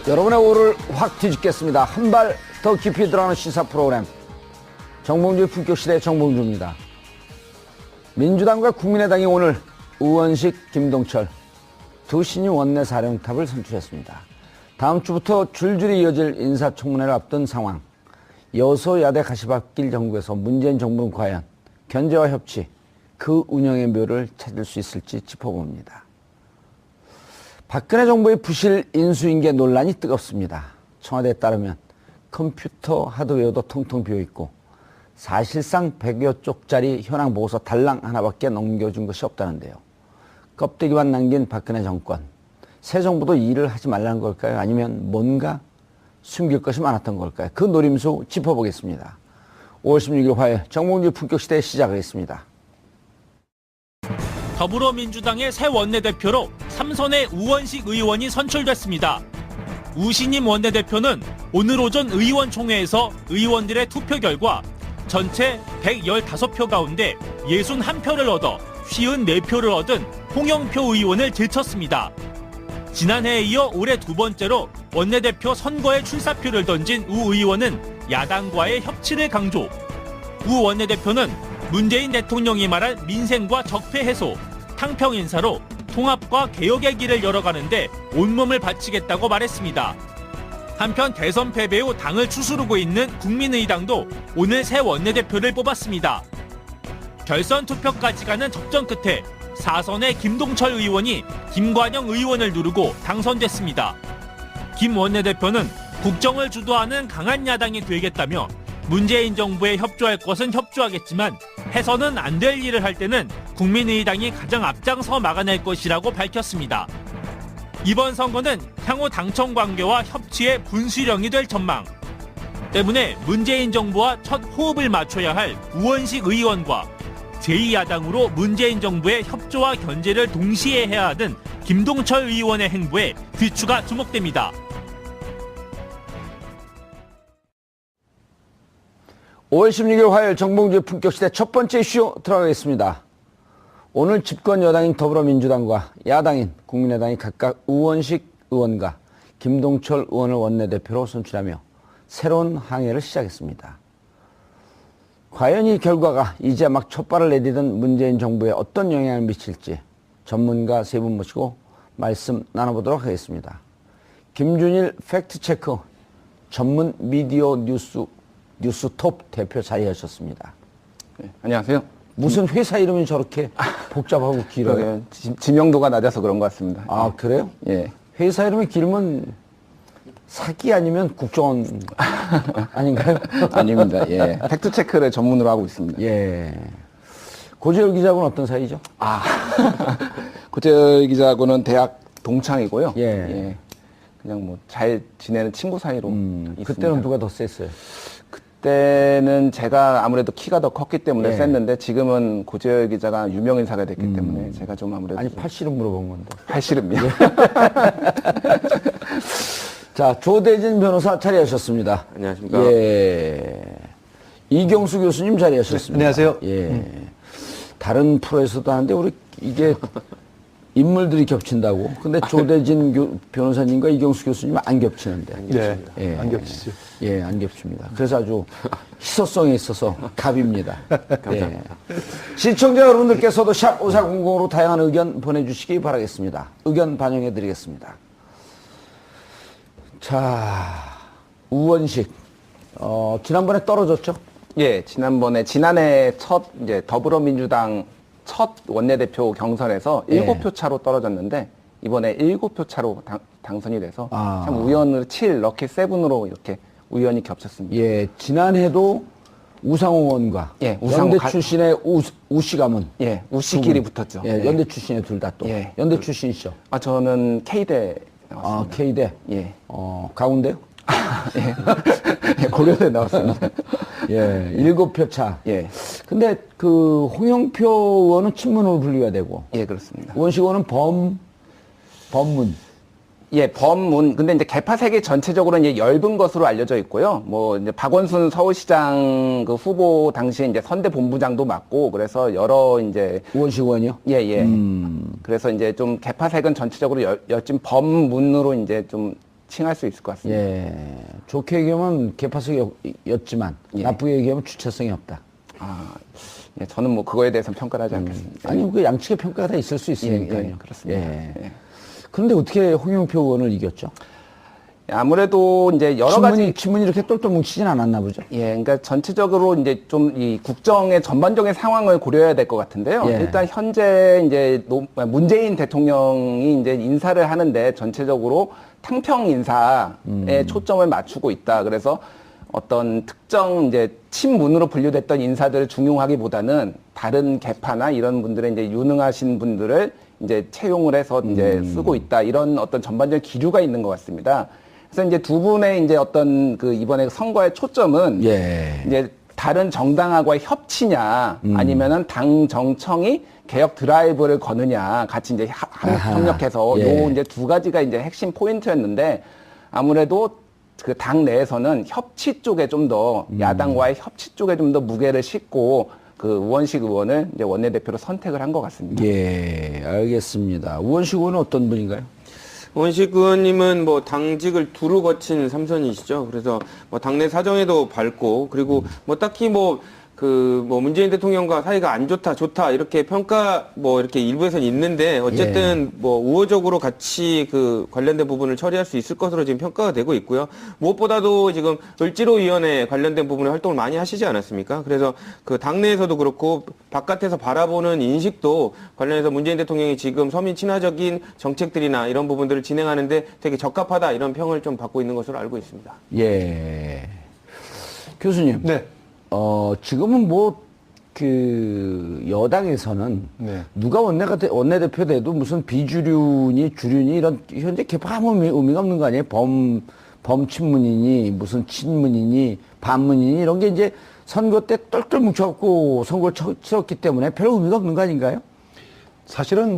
여러분의 오를 확 뒤집겠습니다. 한 발 더 깊이 들어가는 시사 프로그램 정봉주의 품격시대 정봉주입니다. 민주당과 국민의당이 오늘 우원식, 김동철 두 신임 원내사령탑을 선출했습니다. 다음 주부터 줄줄이 이어질 인사청문회를 앞둔 상황. 여소야대 가시밭길 정국에서 문재인 정부는 과연 견제와 협치, 그 운영의 묘를 찾을 수 있을지 짚어봅니다. 박근혜 정부의 부실 인수인계 논란이 뜨겁습니다. 청와대에 따르면 컴퓨터 하드웨어도 텅텅 비어있고 사실상 100여 쪽짜리 현황 보고서 달랑 하나밖에 넘겨준 것이 없다는데요. 껍데기만 남긴 박근혜 정권. 새 정부도 일을 하지 말라는 걸까요? 아니면 뭔가 숨길 것이 많았던 걸까요? 그 노림수 짚어보겠습니다. 5월 16일 화요일 정봉주 품격시대 시작하겠습니다. 더불어민주당의 새 원내대표로 삼선의 우원식 의원이 선출됐습니다. 우신임 원내대표는 오늘 오전 의원총회에서 의원들의 투표 결과 전체 115표 가운데 61표를 얻어 54표를 얻은 홍영표 의원을 제쳤습니다. 지난해에 이어 올해 두 번째로 원내대표 선거에 출사표를 던진 우 의원은 야당과의 협치를 강조. 우 원내대표는 문재인 대통령이 말한 민생과 적폐 해소, 탕평 인사로 통합과 개혁의 길을 열어가는데 온몸을 바치겠다고 말했습니다. 한편 대선 패배 후 당을 추스르고 있는 국민의당도 오늘 새 원내대표를 뽑았습니다. 결선 투표까지 가는 접전 끝에 4선의 김동철 의원이 김관영 의원을 누르고 당선됐습니다. 김 원내대표는 국정을 주도하는 강한 야당이 되겠다며 문재인 정부에 협조할 것은 협조하겠지만 해서는 안 될 일을 할 때는 국민의당이 가장 앞장서 막아낼 것이라고 밝혔습니다. 이번 선거는 향후 당청 관계와 협치의 분수령이 될 전망. 때문에 문재인 정부와 첫 호흡을 맞춰야 할 우원식 의원과 제2야당으로 문재인 정부의 협조와 견제를 동시에 해야 하는 김동철 의원의 행보에 귀추가 주목됩니다. 5월 16일 화요일 정봉주의 품격시대 첫 번째 이슈 들어가겠습니다. 오늘 집권 여당인 더불어민주당과 야당인 국민의당이 각각 우원식 의원과 김동철 의원을 원내대표로 선출하며 새로운 항해를 시작했습니다. 과연 이 결과가 이제 막 첫발을 내디딘 문재인 정부에 어떤 영향을 미칠지 전문가 세 분 모시고 말씀 나눠보도록 하겠습니다. 김준일 팩트체크 전문 미디어 뉴스톱 대표 자리하셨습니다. 네, 안녕하세요. 무슨 회사 이름이 저렇게 복잡하고 길어요? 지명도가 낮아서 그런 것 같습니다. 아, 그래요? 예. 회사 이름이 길면 사기 아니면 국정원 아닌가요? 아닙니다. 예. 팩트체크를 전문으로 하고 있습니다. 예. 고재열 기자하고는 어떤 사이죠? 고재열 기자하고는 대학 동창이고요. 예. 예. 그냥 뭐 잘 지내는 친구 사이로 있습니다. 그때는 누가 더 셌어요? 그때는 제가 아무래도 키가 더 컸기 때문에 예. 셌는데 지금은 고재열 기자가 유명 인사가 됐기 때문에 제가 좀 아무래도 아니, 팔씨름 물어본 건데. 팔씨름이요. 자, 조대진 변호사 자리하셨습니다. 안녕하십니까. 예. 이경수 교수님 자리하셨습니다. 네, 안녕하세요. 예. 다른 프로에서도 하는데 우리 이게 인물들이 겹친다고. 근데 조대진 변호사님과 이경수 교수님은 안 겹치는데. 네, 예. 안 겹치죠. 예, 안 겹칩니다. 그래서 아주 희소성에 있어서 갑입니다. 감사합니다. 예. 시청자 여러분들께서도 샵 5400으로 다양한 의견 보내주시기 바라겠습니다. 의견 반영해드리겠습니다. 자, 우원식. 지난번에 떨어졌죠? 예, 지난해 첫 이제 더불어민주당 첫 원내대표 경선에서 예. 7표 차로 떨어졌는데 이번에 7표 차로 당선이 돼서 아. 참 우연으로 7 럭키 7으로 이렇게 우연히 겹쳤습니다. 예, 지난해도 우상호 의원과 예, 우상호 연대 출신의 우씨 가문. 예, 우씨끼리 붙었죠. 예, 연대 출신의 둘 다 또. 예. 연대 출신이시죠? 저는 K대 아, 나왔습니다. K대. 예. 가운데요? 예, 고려대 나왔습니다. 예, 7표 차. 예. 근데 그 홍영표 의원은 친문으로 분류가 되고 예, 그렇습니다. 우원식 의원은 범문. 예, 범문. 근데 이제 개파 세계 전체적으로 이제 엷은 것으로 알려져 있고요. 뭐 이제 박원순 서울시장 그 후보 당시에 이제 선대 본부장도 맡고 그래서 여러 이제 우원식 의원이요? 예, 예. 그래서 이제 좀 개파색은 전체적으로 여진 범문으로 이제 좀 칭할 수 있을 것 같습니다. 예. 좋게 얘기하면 개파성이었지만 예. 나쁘게 얘기하면 주체성이 없다. 예, 저는 뭐 그거에 대해서는 평가를 하지 않겠습니다. 아니, 그 양측의 평가가 다 있을 수 있으니까요. 예, 그렇습니다. 예. 예. 그런데 어떻게 홍영표 의원을 이겼죠? 아무래도 이제 여러 가지 친문이 이렇게 똘똘 뭉치진 않았나 보죠? 예, 그러니까 전체적으로 이제 좀 이 국정의 전반적인 상황을 고려해야 될 것 같은데요. 예. 일단 현재 이제 문재인 대통령이 이제 인사를 하는데 전체적으로 탕평 인사에 초점을 맞추고 있다. 그래서 어떤 특정 이제 친문으로 분류됐던 인사들을 중용하기보다는 다른 계파나 이런 분들의 이제 유능하신 분들을 이제 채용을 해서 이제 쓰고 있다. 이런 어떤 전반적인 기류가 있는 것 같습니다. 그래서 이제 두 분의 이제 어떤 그 이번에 선거의 초점은 예. 이제 다른 정당하고의 협치냐 아니면은 당 정청이 개혁 드라이브를 거느냐 같이 이제 협력해서 예. 요 이제 두 가지가 이제 핵심 포인트였는데 아무래도 그 당 내에서는 협치 쪽에 좀 더 야당과의 협치 쪽에 좀 더 무게를 싣고 그 우원식 의원을 이제 원내대표로 선택을 한 것 같습니다. 예, 알겠습니다. 우원식 의원은 어떤 분인가요? 원식 의원님은 뭐 당직을 두루 거친 삼선이시죠. 그래서 뭐 당내 사정에도 밝고 그리고 뭐 딱히 뭐 문재인 대통령과 사이가 안 좋다, 좋다, 이렇게 평가, 이렇게 일부에서는 있는데, 어쨌든, 우호적으로 같이 그 관련된 부분을 처리할 수 있을 것으로 지금 평가가 되고 있고요. 무엇보다도 지금 을지로위원회 관련된 부분에 활동을 많이 하시지 않았습니까? 그래서 그 당내에서도 그렇고, 바깥에서 바라보는 인식도 관련해서 문재인 대통령이 지금 서민 친화적인 정책들이나 이런 부분들을 진행하는데 되게 적합하다, 이런 평을 좀 받고 있는 것으로 알고 있습니다. 예. 교수님. 네. 지금은 여당에서는 네. 누가 원내대표 돼도 무슨 비주륜이, 주륜이 이런 현재 개파 아무 의미가 없는 거 아니에요? 범친문이니, 무슨 친문이니, 반문이니 이런 게 이제 선거 때 똘똘 뭉쳐갖고 선거를 치렀기 때문에 별 의미가 없는 거 아닌가요? 사실은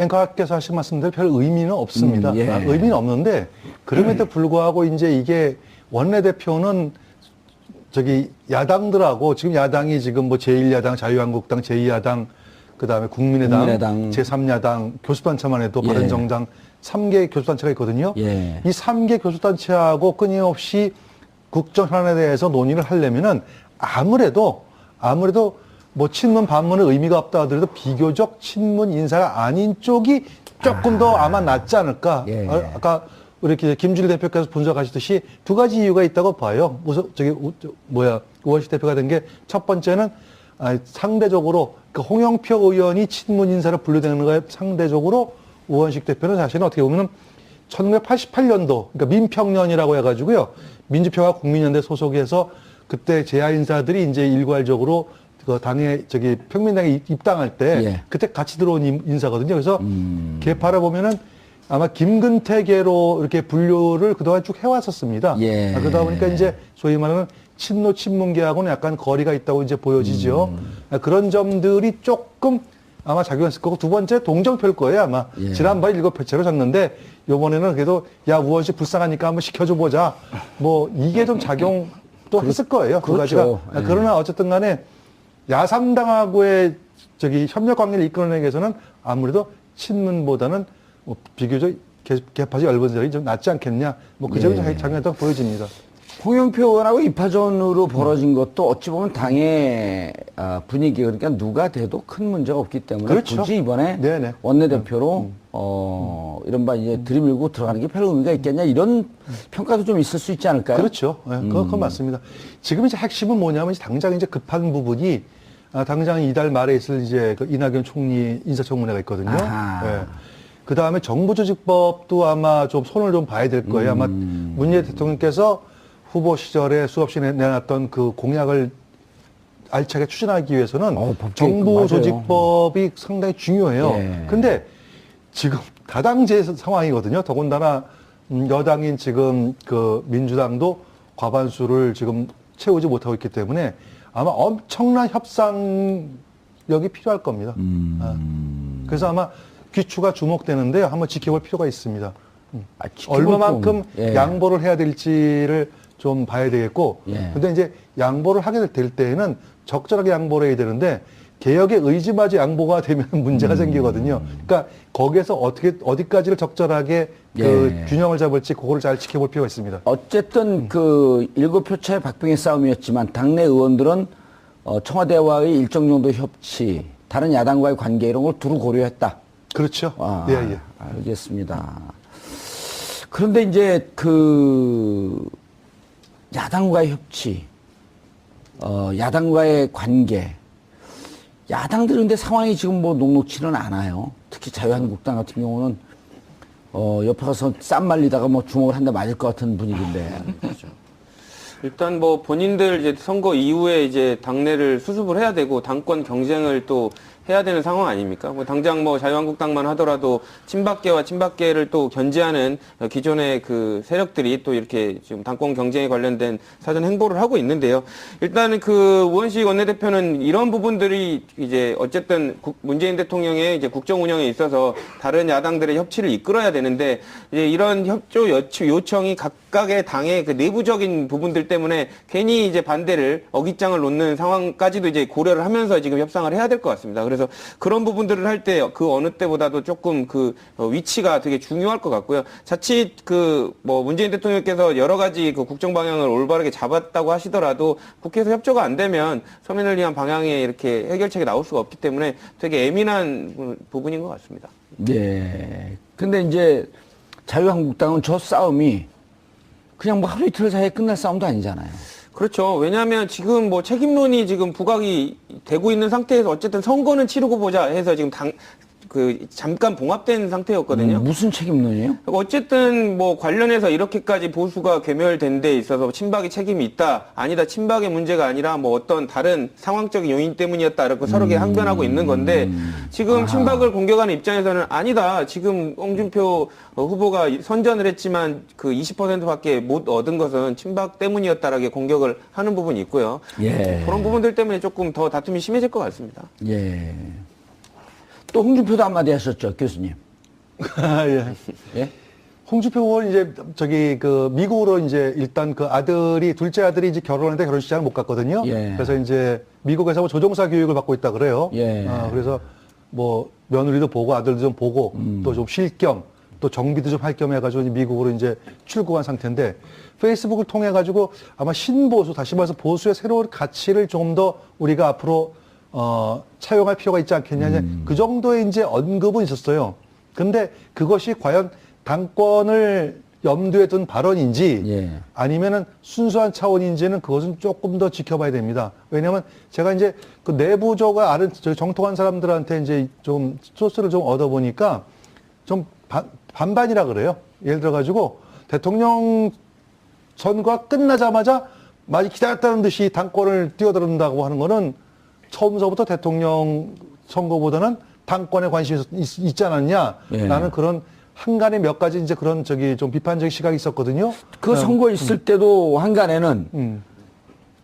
앵커께서 하신 말씀대로 별 의미는 없습니다. 예. 의미는 없는데 그럼에도 불구하고 이제 이게 원내대표는 야당들하고 지금 야당이 지금 제1야당, 자유한국당, 제2야당, 그 다음에 국민의당, 제3야당, 교수단체만 해도 예. 바른정당 3개 교수단체가 있거든요. 예. 이 3개 교수단체하고 끊임없이 국정 현안에 대해서 논의를 하려면은 아무래도 친문 반문은 의미가 없다 하더라도 비교적 친문 인사가 아닌 쪽이 조금 더 아마 낫지 않을까. 예. 아까 우리 김준일 대표께서 분석하시듯이 두 가지 이유가 있다고 봐요. 우선 우원식 대표가 된 게 첫 번째는 상대적으로 홍영표 의원이 친문 인사를 분류되는 거에 상대적으로 우원식 대표는 사실은 어떻게 보면은 1988년도 그러니까 민평년이라고 해가지고요. 민주평화 국민연대 소속에서 그때 재야 인사들이 이제 일괄적으로 그 당에 평민당에 입당할 때 예. 그때 같이 들어온 인사거든요. 그래서 개파를 보면은 아마 김근태계로 이렇게 분류를 그동안 쭉 해왔었습니다. 예. 그러다 보니까 이제 소위 말하는 친노 친문계하고는 약간 거리가 있다고 이제 보여지죠. 그런 점들이 조금 아마 작용했을 거고 두 번째 동정표일 거예요 아마. 예. 지난번에 7표째로 졌는데 요번에는 그래도 야 우원식 불쌍하니까 한번 시켜줘 보자. 이게 좀 작용도 했을 거예요. 두 그렇죠. 가지가. 예. 그러나 어쨌든 간에 야삼당하고의 협력 관계를 이끌어내기 위해서는 아무래도 친문보다는 비교적 개파적 얇은 자리 좀 낫지 않겠냐. 그 점이 작용했다고 보여집니다. 홍영표 의원하고 이파전으로 벌어진 것도 어찌 보면 당의 분위기, 그러니까 누가 돼도 큰 문제가 없기 때문에 그렇죠. 굳이 이번에 네네. 원내대표로 이른바 이제 들이밀고 들어가는 게 별 의미가 있겠냐 이런 평가도 좀 있을 수 있지 않을까요? 그렇죠. 그건 맞습니다. 지금 이제 핵심은 뭐냐면 당장 이제 급한 부분이 당장 이달 말에 있을 이제 그 이낙연 총리 인사청문회가 있거든요. 예. 그 다음에 정부조직법도 아마 좀 손을 좀 봐야 될 거예요. 아마 문재인 대통령께서 후보 시절에 수없이 내놨던 그 공약을 알차게 추진하기 위해서는 정부조직법이 상당히 중요해요. 예. 근데 지금 다당제 상황이거든요. 더군다나 여당인 지금 그 민주당도 과반수를 지금 채우지 못하고 있기 때문에 아마 엄청난 협상력이 필요할 겁니다. 그래서 아마 귀추가 주목되는데요. 한번 지켜볼 필요가 있습니다. 얼마만큼 예. 양보를 해야 될지를 좀 봐야 되겠고, 예. 근데 이제 양보를 하게 될 때에는 적절하게 양보를 해야 되는데, 개혁의 의지마저 양보가 되면 문제가 생기거든요. 그러니까 거기에서 어디까지를 적절하게 그 예. 균형을 잡을지 그거를 잘 지켜볼 필요가 있습니다. 어쨌든 그 일곱표차의 박빙의 싸움이었지만 당내 의원들은 청와대와의 일정 정도 협치, 다른 야당과의 관계 이런 걸 두루 고려했다. 그렇죠. 아, 예, 예. 알겠습니다. 그런데 이제 그 야당과의 협치, 야당과의 관계, 야당들은 근데 상황이 지금 뭐 녹록치는 않아요. 특히 자유한국당 같은 경우는 옆에 가서 쌈 말리다가 뭐 주먹을 한 대 맞을 것 같은 분위기인데. 일단 뭐 본인들 이제 선거 이후에 이제 당내를 수습을 해야 되고 당권 경쟁을 또 해야 되는 상황 아닙니까? 뭐 당장 뭐 자유한국당만 하더라도 친박계와 친박계를 또 견제하는 기존의 그 세력들이 또 이렇게 지금 당권 경쟁에 관련된 사전 행보를 하고 있는데요. 일단은 그 우원식 원내대표는 이런 부분들이 이제 어쨌든 문재인 대통령의 이제 국정 운영에 있어서 다른 야당들의 협치를 이끌어야 되는데 이제 이런 협조 요청이 각각의 당의 그 내부적인 부분들 때문에 괜히 이제 반대를 어깃장을 놓는 상황까지도 이제 고려를 하면서 지금 협상을 해야 될 것 같습니다. 그래서 그런 부분들을 할 때 그 어느 때보다도 조금 그 위치가 되게 중요할 것 같고요. 자칫 그 뭐 문재인 대통령께서 여러 가지 그 국정 방향을 올바르게 잡았다고 하시더라도 국회에서 협조가 안 되면 서민을 위한 방향에 이렇게 해결책이 나올 수가 없기 때문에 되게 예민한 부분인 것 같습니다. 네. 근데 이제 자유한국당은 저 싸움이 그냥 뭐 하루 이틀 사이에 끝날 싸움도 아니잖아요. 그렇죠. 왜냐하면 지금 뭐 책임론이 지금 부각이 되고 있는 상태에서 어쨌든 선거는 치르고 보자 해서 지금 잠깐 봉합된 상태였거든요. 무슨 책임론이에요? 어쨌든 뭐 관련해서 이렇게까지 보수가 괴멸된 데 있어서 친박이 책임이 있다, 아니다, 친박의 문제가 아니라 뭐 어떤 다른 상황적인 요인 때문이었다, 이렇게 서로게 항변하고 있는 건데 지금 친박을 공격하는 입장에서는 아니다, 지금 홍준표 후보가 선전을 했지만 그 20%밖에 못 얻은 것은 친박 때문이었다라고 공격을 하는 부분이 있고요. 예. 그런 부분들 때문에 조금 더 다툼이 심해질 것 같습니다. 예. 또 홍준표도 한마디 하셨죠, 교수님. 예. 예? 홍준표 의원 이제 그 미국으로 이제 일단 그 둘째 아들이 이제 결혼했는데 결혼식장을 못 갔거든요. 예. 그래서 이제 미국에서 뭐 조종사 교육을 받고 있다 그래요. 예. 그래서 뭐 며느리도 보고 아들도 좀 보고 또 좀 쉴 겸 또 정비도 좀 할 겸 해가지고 미국으로 이제 출국한 상태인데 페이스북을 통해 가지고 아마 신보수, 다시 말해서 보수의 새로운 가치를 좀 더 우리가 앞으로 차용할 필요가 있지 않겠냐. 그 정도의 이제 언급은 있었어요. 근데 그것이 과연 당권을 염두에 둔 발언인지 예. 아니면은 순수한 차원인지는 그것은 조금 더 지켜봐야 됩니다. 왜냐하면 제가 이제 그 내부적으로 정통한 사람들한테 이제 좀 소스를 좀 얻어보니까 좀 반반이라 그래요. 예를 들어가지고 대통령 선거가 끝나자마자 마치 기다렸다는 듯이 당권을 뛰어든다고 하는 거는 처음서부터 대통령 선거보다는 당권에 관심이 있지 않았냐. 예. 라는 그런 한간에 몇 가지 이제 그런 좀 비판적인 시각이 있었거든요. 그 선거 있을 때도 한간에는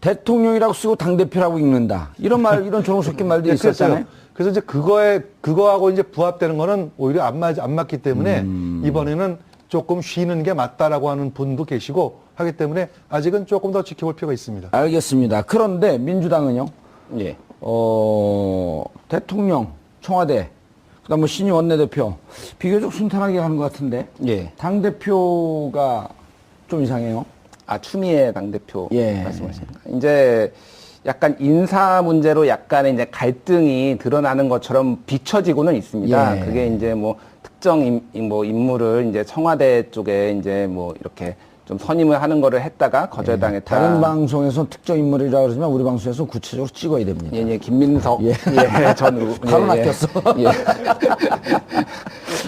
대통령이라고 쓰고 당대표라고 읽는다. 이런 조롱 섞인 말도 네, 있었잖아요. 그래서 이제 그거하고 이제 부합되는 거는 오히려 안 맞기 때문에 이번에는 조금 쉬는 게 맞다라고 하는 분도 계시고 하기 때문에 아직은 조금 더 지켜볼 필요가 있습니다. 알겠습니다. 그런데 민주당은요? 예. 대통령, 청와대, 그다음 뭐 신임 원내대표 비교적 순탄하게 가는 것 같은데. 예. 당 대표가 좀 이상해요. 추미애 당대표 예. 말씀하십니까? 이제 약간 인사 문제로 약간의 이제 갈등이 드러나는 것처럼 비춰지고는 있습니다. 예. 그게 이제 뭐 특정 인물을 이제 청와대 쪽에 이제 뭐 이렇게 좀 선임을 하는 거를 했다가 거절당했다. 다른 방송에서 특정 인물이라고 그러지만 우리 방송에서 구체적으로 찍어야 됩니다. 예, 김민석 예. 전 바로 낚였어.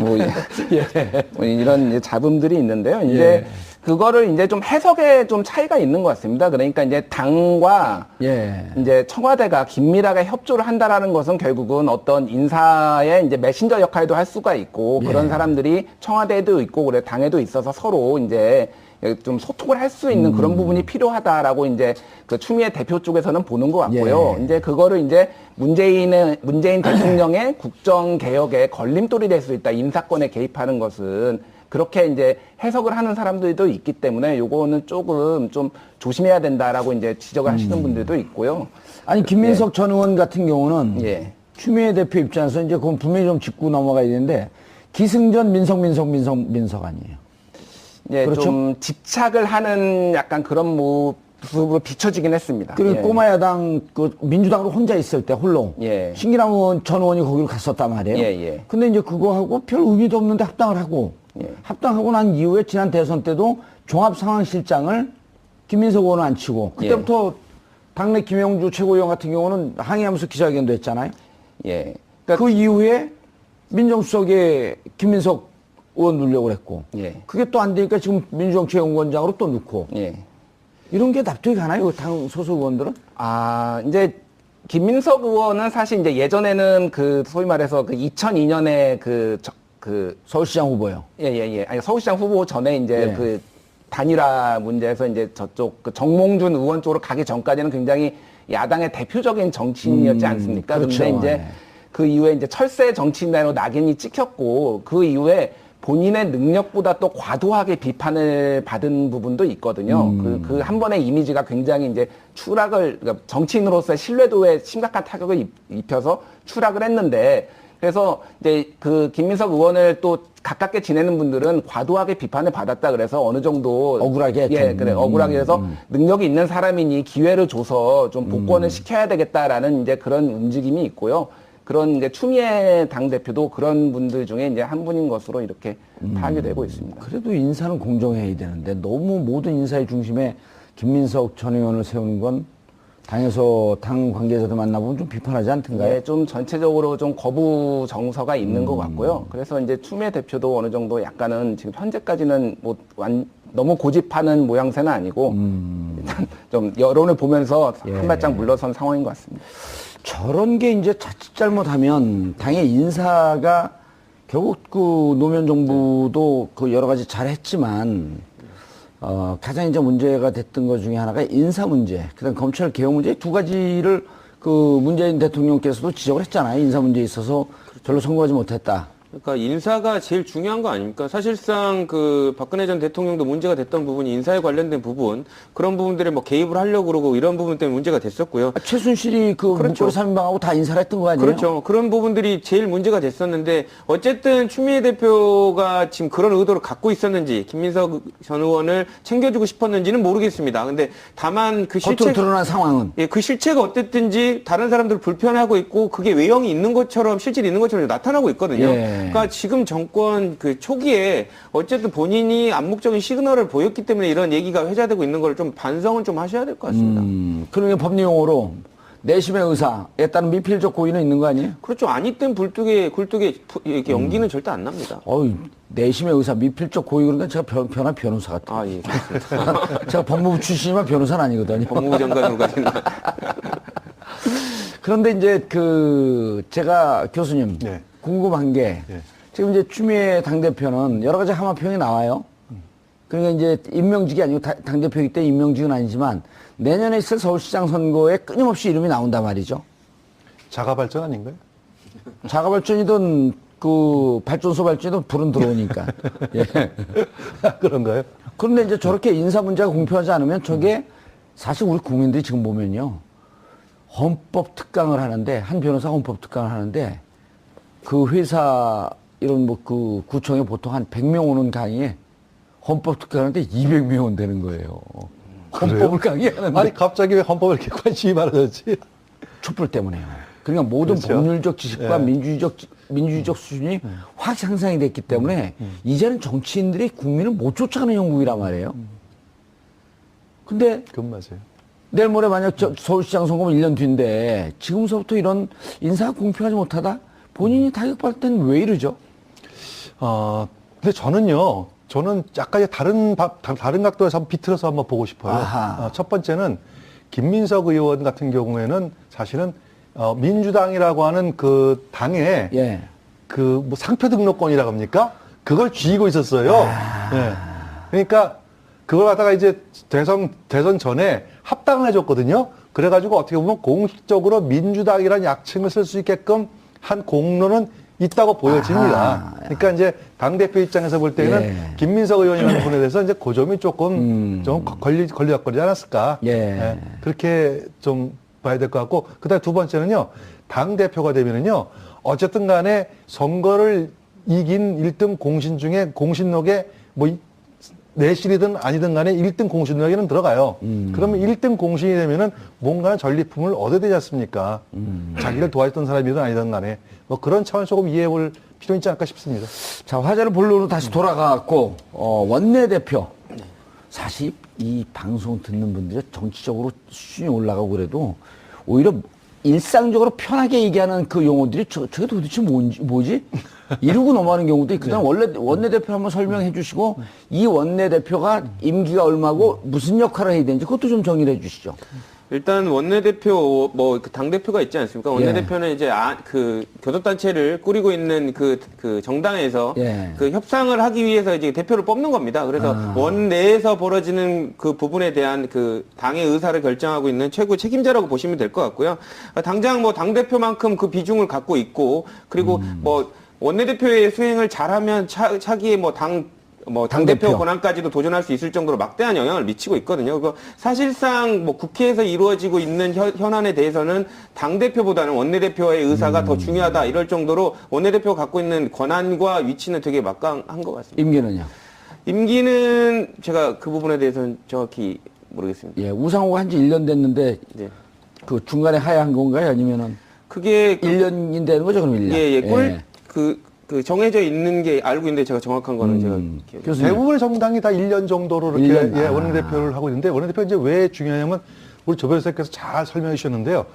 뭐 이런 이제 잡음들이 있는데요. 이제 그거를 이제 좀 해석에 좀 차이가 있는 것 같습니다. 그러니까 이제 당과 이제 청와대가 긴밀하게 협조를 한다라는 것은 결국은 어떤 인사의 이제 메신저 역할도 할 수가 있고 그런 사람들이 청와대에도 있고 그래 당에도 있어서 서로 이제 좀 소통을 할 수 있는 그런 부분이 필요하다라고 이제 그 추미애 대표 쪽에서는 보는 것 같고요. 이제 그거를 이제 문재인 대통령의 국정 개혁에 걸림돌이 될 수 있다. 인사권에 개입하는 것은 그렇게 이제 해석을 하는 사람들도 있기 때문에 요거는 조금 좀 조심해야 된다라고 이제 지적을 하시는 분들도 있고요. 아니 김민석 전 의원 같은 경우는 예. 추미애 대표 입장에서 이제 그건 분명히 좀 짚고 넘어가야 되는데 기승전 민석 아니에요. 예, 그렇죠? 좀 집착을 하는 약간 그런 모습으로 비춰지긴 했습니다. 그리고 예. 꼬마 야당 그 민주당으로 혼자 있을 때 홀로 예. 신기남 전 의원이 거기로 갔었단 말이에요. 예, 예. 근데 이제 그거하고 별 의미도 없는데 합당을 하고 예. 합당하고 난 이후에 지난 대선 때도 종합상황실장을 김민석 의원은 안 치고 그때부터 당내 김영주 최고위원 같은 경우는 항의하면서 기자회견도 했잖아요. 예. 그 이후에 민정수석에 김민석 의원 누려고 그랬고 예. 그게 또 안 되니까 지금 민주정치연구원장으로 또 넣고 예. 이런 게 납득이 가나요? 당 소속 의원들은? 아, 이제 김민석 의원은 사실 이제 예전에는 그 소위 말해서 그 2002년에 그 서울시장 후보요. 예. 아니, 서울시장 후보 전에 이제 예. 그 단일화 문제에서 이제 저쪽 그 정몽준 의원 쪽으로 가기 전까지는 굉장히 야당의 대표적인 정치인이었지 않습니까? 그렇죠. 근데 이제 예. 그 이후에 이제 철새 정치인으로 낙인이 찍혔고 그 이후에 본인의 능력보다 또 과도하게 비판을 받은 부분도 있거든요. 그 한 번의 이미지가 굉장히 이제 그러니까 정치인으로서의 신뢰도에 심각한 타격을 입혀서 추락을 했는데 그래서 이제 그 김민석 의원을 또 가깝게 지내는 분들은 과도하게 비판을 받았다 그래서 어느 정도 억울하게 예, 좀. 그래 억울하게 해서 능력이 있는 사람이니 기회를 줘서 좀 복권을 시켜야 되겠다라는 이제 그런 움직임이 있고요. 그런 이제 추미애 당 대표도 그런 분들 중에 이제 한 분인 것으로 이렇게 파악이 되고 있습니다. 그래도 인사는 공정해야 되는데 너무 모든 인사의 중심에 김민석 전 의원을 세우는 건 당에서 당 관계자들 만나보면 좀 비판하지 않던가요? 예, 좀 전체적으로 좀 거부 정서가 있는 것 같고요. 그래서 이제 추미애 대표도 어느 정도 약간은 지금 현재까지는 뭐 너무 고집하는 모양새는 아니고 일단 좀 여론을 보면서 한 발짝 물러선 상황인 것 같습니다. 저런 게 이제 자칫 잘못하면 당의 인사가 결국 그 노무현 정부도 그 여러 가지 잘했지만 가장 이제 문제가 됐던 것 중에 하나가 인사 문제, 그다음 검찰 개혁 문제 두 가지를 그 문재인 대통령께서도 지적을 했잖아요. 인사 문제에 있어서 별로 성공하지 못했다. 그러니까 인사가 제일 중요한 거 아닙니까? 사실상 그 박근혜 전 대통령도 문제가 됐던 부분이 인사에 관련된 부분, 그런 부분들에 뭐 개입을 하려고 그러고 이런 부분 때문에 문제가 됐었고요. 최순실이 그 그렇죠. 문고리 3인방하고 다 인사를 했던 거 아니에요? 그렇죠. 그런 부분들이 제일 문제가 됐었는데 어쨌든 추미애 대표가 지금 그런 의도를 갖고 있었는지 김민석 전 의원을 챙겨주고 싶었는지는 모르겠습니다. 근데 다만 그 겉으로 실체 드러난 상황은 예, 그 실체가 어땠든지 다른 사람들을 불편하고 있고 그게 외형이 있는 것처럼 실질이 있는 것처럼 나타나고 있거든요. 예. 그러니까 지금 정권 그 초기에 어쨌든 본인이 암묵적인 시그널을 보였기 때문에 이런 얘기가 회자되고 있는 걸 좀 반성은 좀 하셔야 될 것 같습니다. 그러면 법리 용어로 내심의 의사에 따른 미필적 고의는 있는 거 아니에요? 그렇죠. 아니 땐 굴뚝에 이렇게 연기는 절대 안 납니다. 내심의 의사, 미필적 고의 그러니까 제가 변한 변호사 같아요. 아, 예. 그렇습니다. 제가 법무부 출신이지만 변호사는 아니거든요. 법무부 장관으로 가시는 그런데 이제 제가 교수님 네. 궁금한 게 네. 지금 이제 추미애 당대표는 여러 가지 함화평이 나와요. 그러니까 이제 임명직이 아니고 당대표이기 때문에 임명직은 아니지만 내년에 있을 서울시장 선거에 끊임없이 이름이 나온단 말이죠. 자가 발전 아닌가요? 자가발전이든 그 발전소 발전이든 불은 들어오니까. 예. 그런가요? 그런데 이제 저렇게 인사 문제가 공표하지 않으면 저게 사실 우리 국민들이 지금 보면요. 헌법 특강을 하는데, 한 변호사가 헌법 특강을 하는데, 그 회사, 이런 뭐 그 구청에 보통 한 100명 오는 강의에 헌법 특강을 하는데 200명 온다는 거예요. 헌법을 강의하는데. 아니 갑자기 왜 헌법에 이렇게 관심이 많아졌지? 촛불 때문에요. 그러니까 모든 그렇죠. 법률적 지식과 예. 민주주의적 수준이 확 향상이 됐기 때문에 이제는 정치인들이 국민을 못 쫓아가는 형국이란 말이에요. 근데 그건 맞아요. 내일 모레 만약 서울시장 선거면 1년 뒤인데 지금서부터 이런 인사가 공평하지 못하다? 본인이 타격받을 때는 왜 이러죠? 근데 저는 약간 다른 각도에서 한번 비틀어서 한번 보고 싶어요. 아하. 첫 번째는 김민석 의원 같은 경우에는 사실은 민주당이라고 하는 그 당에 예. 그 뭐 상표 등록권이라고 합니까? 그걸 쥐고 있었어요. 예. 그러니까 그걸 갖다가 이제 대선 전에 합당을 해줬거든요. 그래가지고 어떻게 보면 공식적으로 민주당이라는 약칭을 쓸 수 있게끔 한 공로는 있다고 보여집니다. 아하. 그러니까 이제 당대표 입장에서 볼 때는 예. 김민석 의원이라는 분에 대해서 이제 그 점이 조금 좀 걸리적거리지 않았을까. 예. 그렇게 좀 봐야 될 것 같고, 그다음에 두 번째는요, 당 대표가 되면은요, 어쨌든 간에 선거를 이긴 1등 공신 중에 공신록에 뭐 내실이든 아니든 간에 1등 공신록에는 들어가요. 그러면 1등 공신이 되면은 뭔가 전리품을 얻어야 되지 않습니까? 자기를 도와줬던 사람이든 아니든 간에 뭐 그런 차원 조금 이해해 볼 필요 있지 않을까 싶습니다. 자, 화제를 본론으로 다시 돌아가고, 원내대표. 사실 이 방송 듣는 분들이 정치적으로 수준이 올라가고 그래도 오히려 일상적으로 편하게 얘기하는 그 용어들이 저게 도대체 뭐지? 이러고 넘어가는 경우도 있거든요. 원내대표 한번 설명해 주시고 이 원내대표가 임기가 얼마고 무슨 역할을 해야 되는지 그것도 좀 정리를 해 주시죠. 일단 원내대표 뭐 당대표가 있지 않습니까? 원내대표는 이제 그 교섭단체를 꾸리고 있는 그 정당에서 그 협상을 하기 위해서 이제 대표를 뽑는 겁니다. 그래서 원내에서 벌어지는 그 부분에 대한 그 당의 의사를 결정하고 있는 최고 책임자라고 보시면 될 것 같고요. 당장 뭐 당대표만큼 그 비중을 갖고 있고 그리고 뭐 원내대표의 수행을 잘하면 차기에 당대표 권한까지도 도전할 수 있을 정도로 막대한 영향을 미치고 있거든요. 사실상 뭐 국회에서 이루어지고 있는 현안에 대해서는 당대표보다는 원내대표의 의사가 더 중요하다 이럴 정도로 원내대표가 갖고 있는 권한과 위치는 되게 막강한 것 같습니다. 임기는요? 임기는 제가 그 부분에 대해서는 정확히 모르겠습니다. 예, 우상호가 한 지 1년 됐는데 네. 그 중간에 하야한 건가요? 아니면은 그게 1년이 되는 거죠, 그럼 1년? 예. 그 정해져 있는 게 알고 있는데 제가 정확한 거는 제가 기억이 대부분의 정당이 다 1년 정도로 이렇게 원내대표를 하고 있는데 원내대표가 이제 왜 중요하냐면 우리 조 변호사께서 잘 설명해 주셨는데요.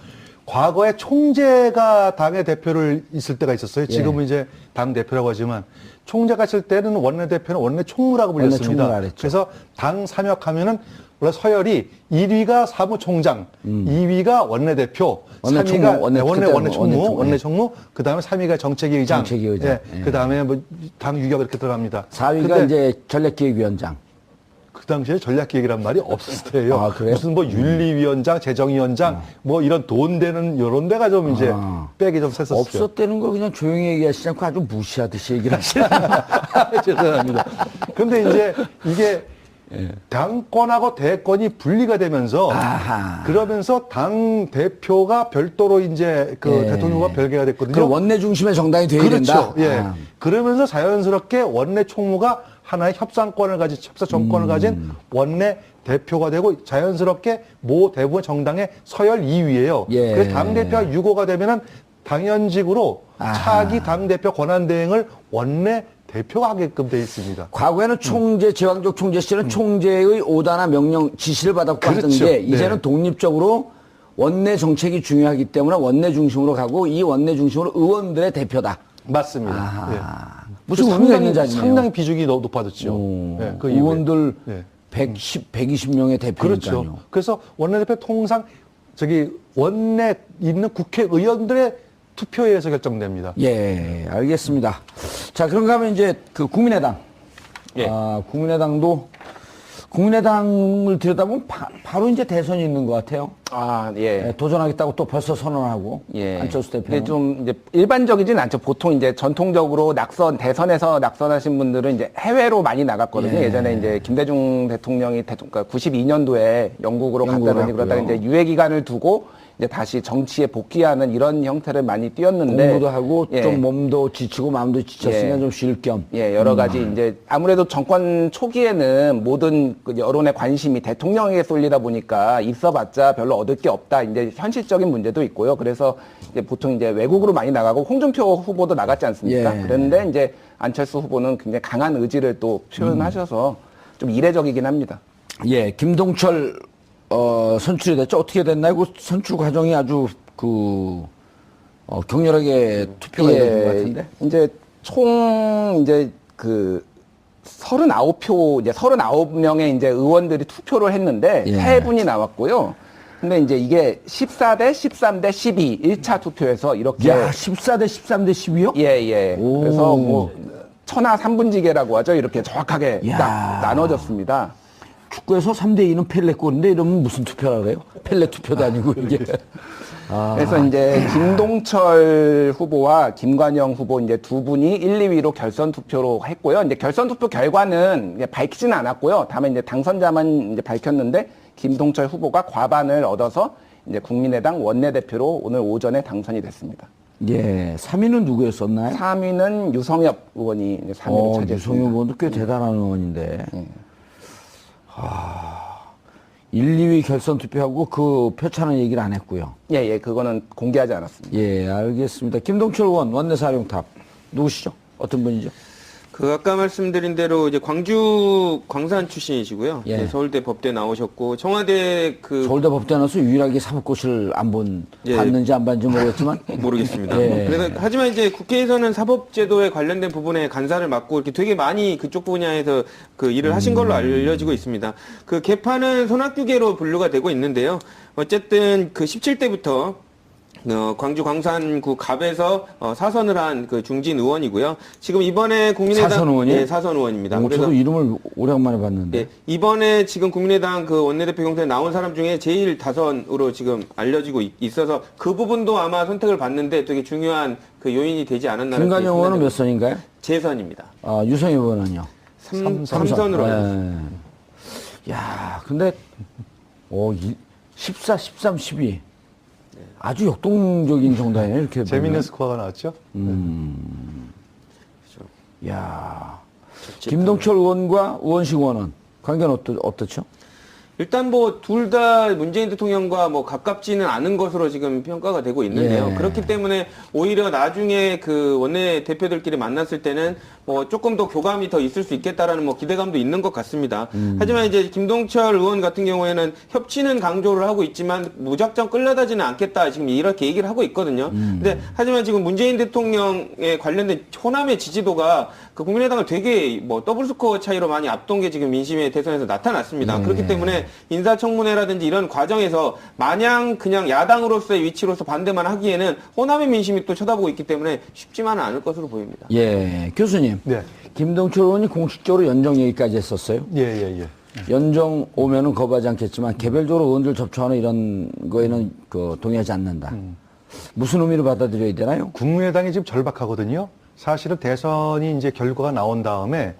과거에 총재가 당의 대표를 있을 때가 있었어요. 지금은 이제 당 대표라고 하지만 총재가 있을 때는 원내대표는 원내총무라고 불렸습니다. 그래서 당 삼역하면은 원래 서열이 1위가 사무총장, 2위가 원내대표, 3위가 원내총무, 그 다음에 3위가 정책위의장, 그 다음에 뭐 당 유격 이렇게 들어갑니다. 4위가 이제 전략기획위원장. 그 당시에 전략기획이란 말이 없었을 때예요. 아, 그래요? 무슨 뭐 윤리위원장, 재정위원장, 뭐 이런 돈 되는 이런 데가 좀 이제 빽이 좀 셌었어요. 없었다는 걸 그냥 조용히 얘기하시지 않고 아주 무시하듯이 얘기를 하시네요. 죄송합니다. 근데 이제 이게 당권하고 대권이 분리가 되면서 그러면서 당 대표가 별도로 이제 그 대통령과 별개가 됐거든요. 그럼 원내 중심의 정당이 돼야 된다. 그러면서 자연스럽게 원내 총무가 하나의 협상 정권을 가진 원내 대표가 되고 자연스럽게 모 대부분 정당의 서열 2위예요. 그래서 당 대표가 유고가 되면은 당연직으로 차기 당 대표 권한 대행을 원내 대표가 하게끔 돼 있습니다. 과거에는 총재, 제왕적 총재 시절은 총재의 오다나 명령, 지시를 받았고 하던 게 이제는 독립적으로 원내 정책이 중요하기 때문에 원내 중심으로 가고 이 원내 중심으로 의원들의 대표다. 맞습니다. 무슨 의미가 있는 자리네요. 상당히 비중이 높아졌죠. 그 의원들 120명의 대표니까요. 그렇죠. 그래서 원내대표 통상 원내 있는 국회의원들의 투표에 의해서 결정됩니다. 예, 알겠습니다. 자, 그런가 하면 이제 그 국민의당. 국민의당을 들여다보면 바로 이제 대선이 있는 것 같아요. 도전하겠다고 또 벌써 선언하고. 안철수 대표는. 이게 좀 이제 일반적이진 않죠. 보통 이제 전통적으로 대선에서 낙선하신 분들은 이제 해외로 많이 나갔거든요. 예전에 이제 김대중 대통령이 그러니까 92년도에 영국으로 갔다든지 그러다가 이제 유예 기간을 두고 이제 다시 정치에 복귀하는 이런 형태를 많이 띄었는데 공부도 하고 좀 몸도 지치고 마음도 지쳤으면 좀 쉴 겸 여러 가지 이제 아무래도 정권 초기에는 모든 그 여론의 관심이 대통령에게 쏠리다 보니까 있어봤자 별로 얻을 게 없다. 이제 현실적인 문제도 있고요. 그래서 이제 보통 이제 외국으로 많이 나가고 홍준표 후보도 나갔지 않습니까? 그런데 이제 안철수 후보는 굉장히 강한 의지를 또 표현하셔서 좀 이례적이긴 합니다. 김동철 선출이 됐죠. 어떻게 됐나요? 그 선출 과정이 아주 격렬하게 투표가 이루어진 것 같은데. 이제 총 이제 39표 이제 39명의 이제 의원들이 투표를 했는데 세 분이 나왔고요. 근데 이제 이게 14대 13대 12 1차 투표에서 이렇게 14대 13대 12요? 그래서 뭐 천하 3분지계라고 하죠. 이렇게 정확하게 딱 나눠졌습니다. 축구에서 3대2는 펠레 골인데 이러면 무슨 투표라 그래요? 펠레 투표도 아니고 이게. 그래서 이제 김동철 후보와 김관영 후보 이제 두 분이 1, 2위로 결선 투표로 했고요. 이제 결선 투표 결과는 이제 밝히지는 않았고요. 다만 이제 당선자만 이제 밝혔는데 김동철 후보가 과반을 얻어서 이제 국민의당 원내대표로 오늘 오전에 당선이 됐습니다. 예, 3위는 누구였었나요? 3위는 유성엽 의원이 이제 3위를 차지했습니다. 유성엽 의원도 꽤 대단한 의원인데. 1, 2위 결선 투표하고 그 표차는 얘기를 안 했고요. 예, 예, 그거는 공개하지 않았습니다. 예, 알겠습니다. 김동철 의원 원내사령탑 누구시죠? 어떤 분이죠? 그 아까 말씀드린 대로 이제 광주 광산 출신이시고요. 예. 네, 서울대 법대 나오셨고 청와대 그 서울대 법대 나서 유일하게 사법고시를 안 예. 봤는지 안 봤는지 모르겠지만 모르겠습니다. 예. 그래서 하지만 이제 국회에서는 사법제도에 관련된 부분에 간사를 맡고 이렇게 되게 많이 그쪽 분야에서 그 일을 하신 걸로 알려지고 있습니다. 그 개파는 손학규계로 분류가 되고 있는데요. 어쨌든 그 17대부터 광주 광산구 갑에서 사선을 한 그 중진 의원이고요. 지금 이번에 국민의당 사선 의원이요? 네, 사선 의원입니다. 저도 이름을 오랜만에 봤는데. 네, 이번에 지금 국민의당 그 원내대표 경선에 나온 사람 중에 제일 다선으로 지금 알려지고 있어서 그 부분도 아마 선택을 받는데 되게 중요한 그 요인이 되지 않았나. 김관영 의원은 몇 선인가요? 재선입니다. 아, 유성엽 의원은요? 3선으로 알려졌습니다. 야, 근데 14, 13, 12. 아주 역동적인 정당이에요. 이렇게 재밌는 보면. 스코어가 나왔죠. 야, 김동철 의원과 우원식 의원은 관계는 어떻죠? 일단 뭐 둘 다 문재인 대통령과 뭐 가깝지는 않은 것으로 지금 평가가 되고 있는데요. 예. 그렇기 때문에 오히려 나중에 그 원내 대표들끼리 만났을 때는 뭐 조금 더 교감이 더 있을 수 있겠다라는 뭐 기대감도 있는 것 같습니다. 하지만 이제 김동철 의원 같은 경우에는 협치는 강조를 하고 있지만 무작정 끌려다지는 않겠다 지금 이렇게 얘기를 하고 있거든요. 근데 하지만 지금 문재인 대통령에 관련된 호남의 지지도가 그 국민의당을 되게 뭐 더블 스코어 차이로 많이 앞둔 게 지금 민심의 대선에서 나타났습니다. 그렇기 때문에 인사청문회라든지 이런 과정에서 마냥 그냥 야당으로서의 위치로서 반대만 하기에는 호남의 민심이 또 쳐다보고 있기 때문에 쉽지만은 않을 것으로 보입니다. 예, 교수님. 네. 김동철 의원이 공식적으로 연정 얘기까지 했었어요. 예. 연정 오면은 거부하지 않겠지만 개별적으로 의원들 접촉하는 이런 거에는 그 동의하지 않는다. 무슨 의미로 받아들여야 되나요? 국민의당이 지금 절박하거든요. 사실은 대선이 이제 결과가 나온 다음에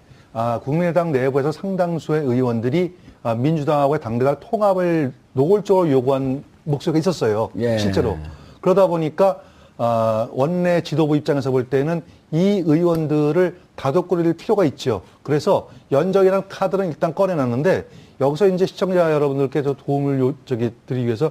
국민의당 내부에서 상당수의 의원들이 민주당하고의 당대당 통합을 노골적으로 요구한 목소리가 있었어요. 예. 실제로. 그러다 보니까 원내 지도부 입장에서 볼 때는 이 의원들을 다독거릴 필요가 있죠. 그래서 연정이라는 카드는 일단 꺼내놨는데 여기서 이제 시청자 여러분들께 도움을 드리기 위해서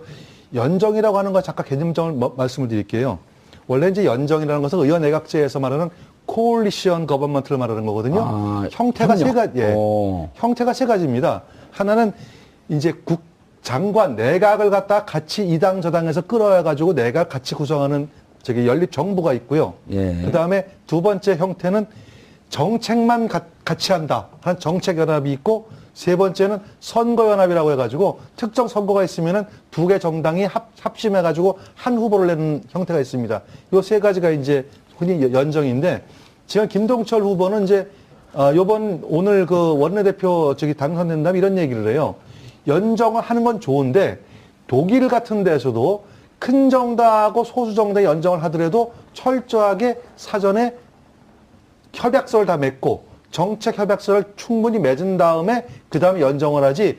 연정이라고 하는 거 잠깐 개념점을 말씀을 드릴게요. 원래 이제 연정이라는 것은 의원 내각제에서 말하는 코올리션 거버먼트를 말하는 거거든요. 형태가 세 가지, 형태가 세 가지입니다. 하나는 이제 장관, 내각을 갖다 같이 이 당 저당에서 끌어와가지고 내각 같이 구성하는 연립 정부가 있고요. 예. 그 다음에 두 번째 형태는 정책만 같이 한다 하는 정책연합이 있고 세 번째는 선거연합이라고 해가지고 특정 선거가 있으면은 두 개 정당이 합심해가지고 한 후보를 내는 형태가 있습니다. 요 세 가지가 이제 흔히 연정인데 지금 김동철 후보는 이제 오늘 그 원내대표 당선된다면 이런 얘기를 해요. 연정을 하는 건 좋은데 독일 같은 데서도 큰 정당하고 소수 정당이 연정을 하더라도 철저하게 사전에 협약서를 다 맺고 정책 협약서를 충분히 맺은 다음에 그 다음에 연정을 하지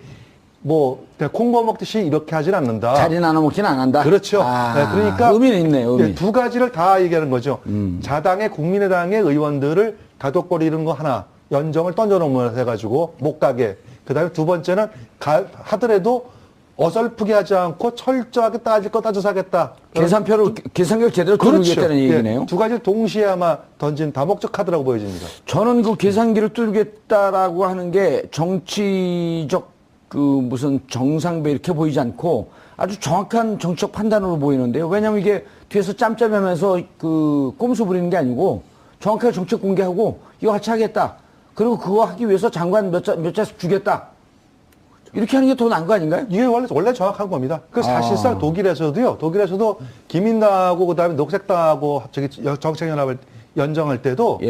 콩고 먹듯이 이렇게 하진 않는다. 자리 나눠 먹지는 안 한다. 그렇죠. 네, 그러니까 의미는 있네요. 의미. 두 가지를 다 얘기하는 거죠. 자당의 국민의당의 의원들을 다독거리는 거 하나, 연정을 던져놓으면서 해가지고 못 가게. 그다음에 두 번째는 하더라도 어설프게 하지 않고 철저하게 따질 거 따져서 하겠다. 계산표를 제대로 뚫겠다는 얘기네요. 두 가지를 동시에 아마 던진 다목적 카드라고 보여집니다. 저는 그 계산기를 뚫겠다라고 하는 게 정치적 무슨 정상배 이렇게 보이지 않고 아주 정확한 정치적 판단으로 보이는데요. 왜냐하면 이게 뒤에서 짬짬하면서 꼼수 부리는 게 아니고 정확하게 정책 공개하고 이거 같이 하겠다. 그리고 그거 하기 위해서 장관 몇 자씩 주겠다. 이렇게 하는 게 더 나은 거 아닌가요? 이게 원래 정확한 겁니다. 사실상 독일에서도 기민당하고 그다음에 녹색당하고 정책연합을 연정할 때도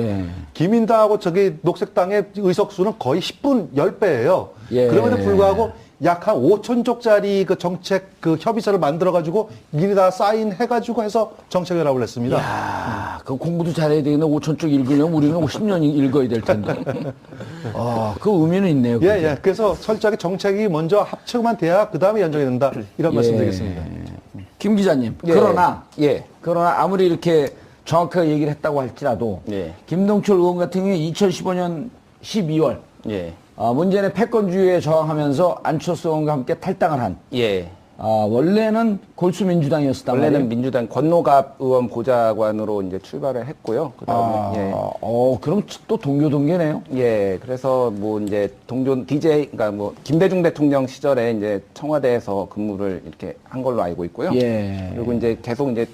기민당하고 녹색당의 의석수는 거의 10배예요. 그럼에도 불구하고 약 한 5,000쪽짜리 정책 협의서를 만들어가지고 미리 다 사인해가지고 해서 정책연합을 했습니다. 이야, 그 공부도 잘해야 되겠네. 5,000쪽 읽으려면 우리는 50년 읽어야 될 텐데. 그 의미는 있네요. 그래서 철저하게 정책이 먼저 합쳐만 돼야 그 다음에 연정이 된다. 이런 말씀 드리겠습니다. 김 기자님. 예. 그러나 아무리 이렇게 정확하게 얘기를 했다고 할지라도 예. 김동철 의원 같은 경우에 2015년 12월 예. 문재인의 패권주의에 저항하면서 안철수 의원과 함께 탈당을 한 예. 원래는 골수민주당이었단 말이에요. 원래는 민주당 권노갑 의원 보좌관으로 이제 출발을 했고요. 그다음에 그럼 또 동교동계네요. 예, 그래서 뭐 이제 동존 DJ, 그러니까 뭐 김대중 대통령 시절에 이제 청와대에서 근무를 이렇게 한 걸로 알고 있고요. 예. 그리고 이제 계속 이제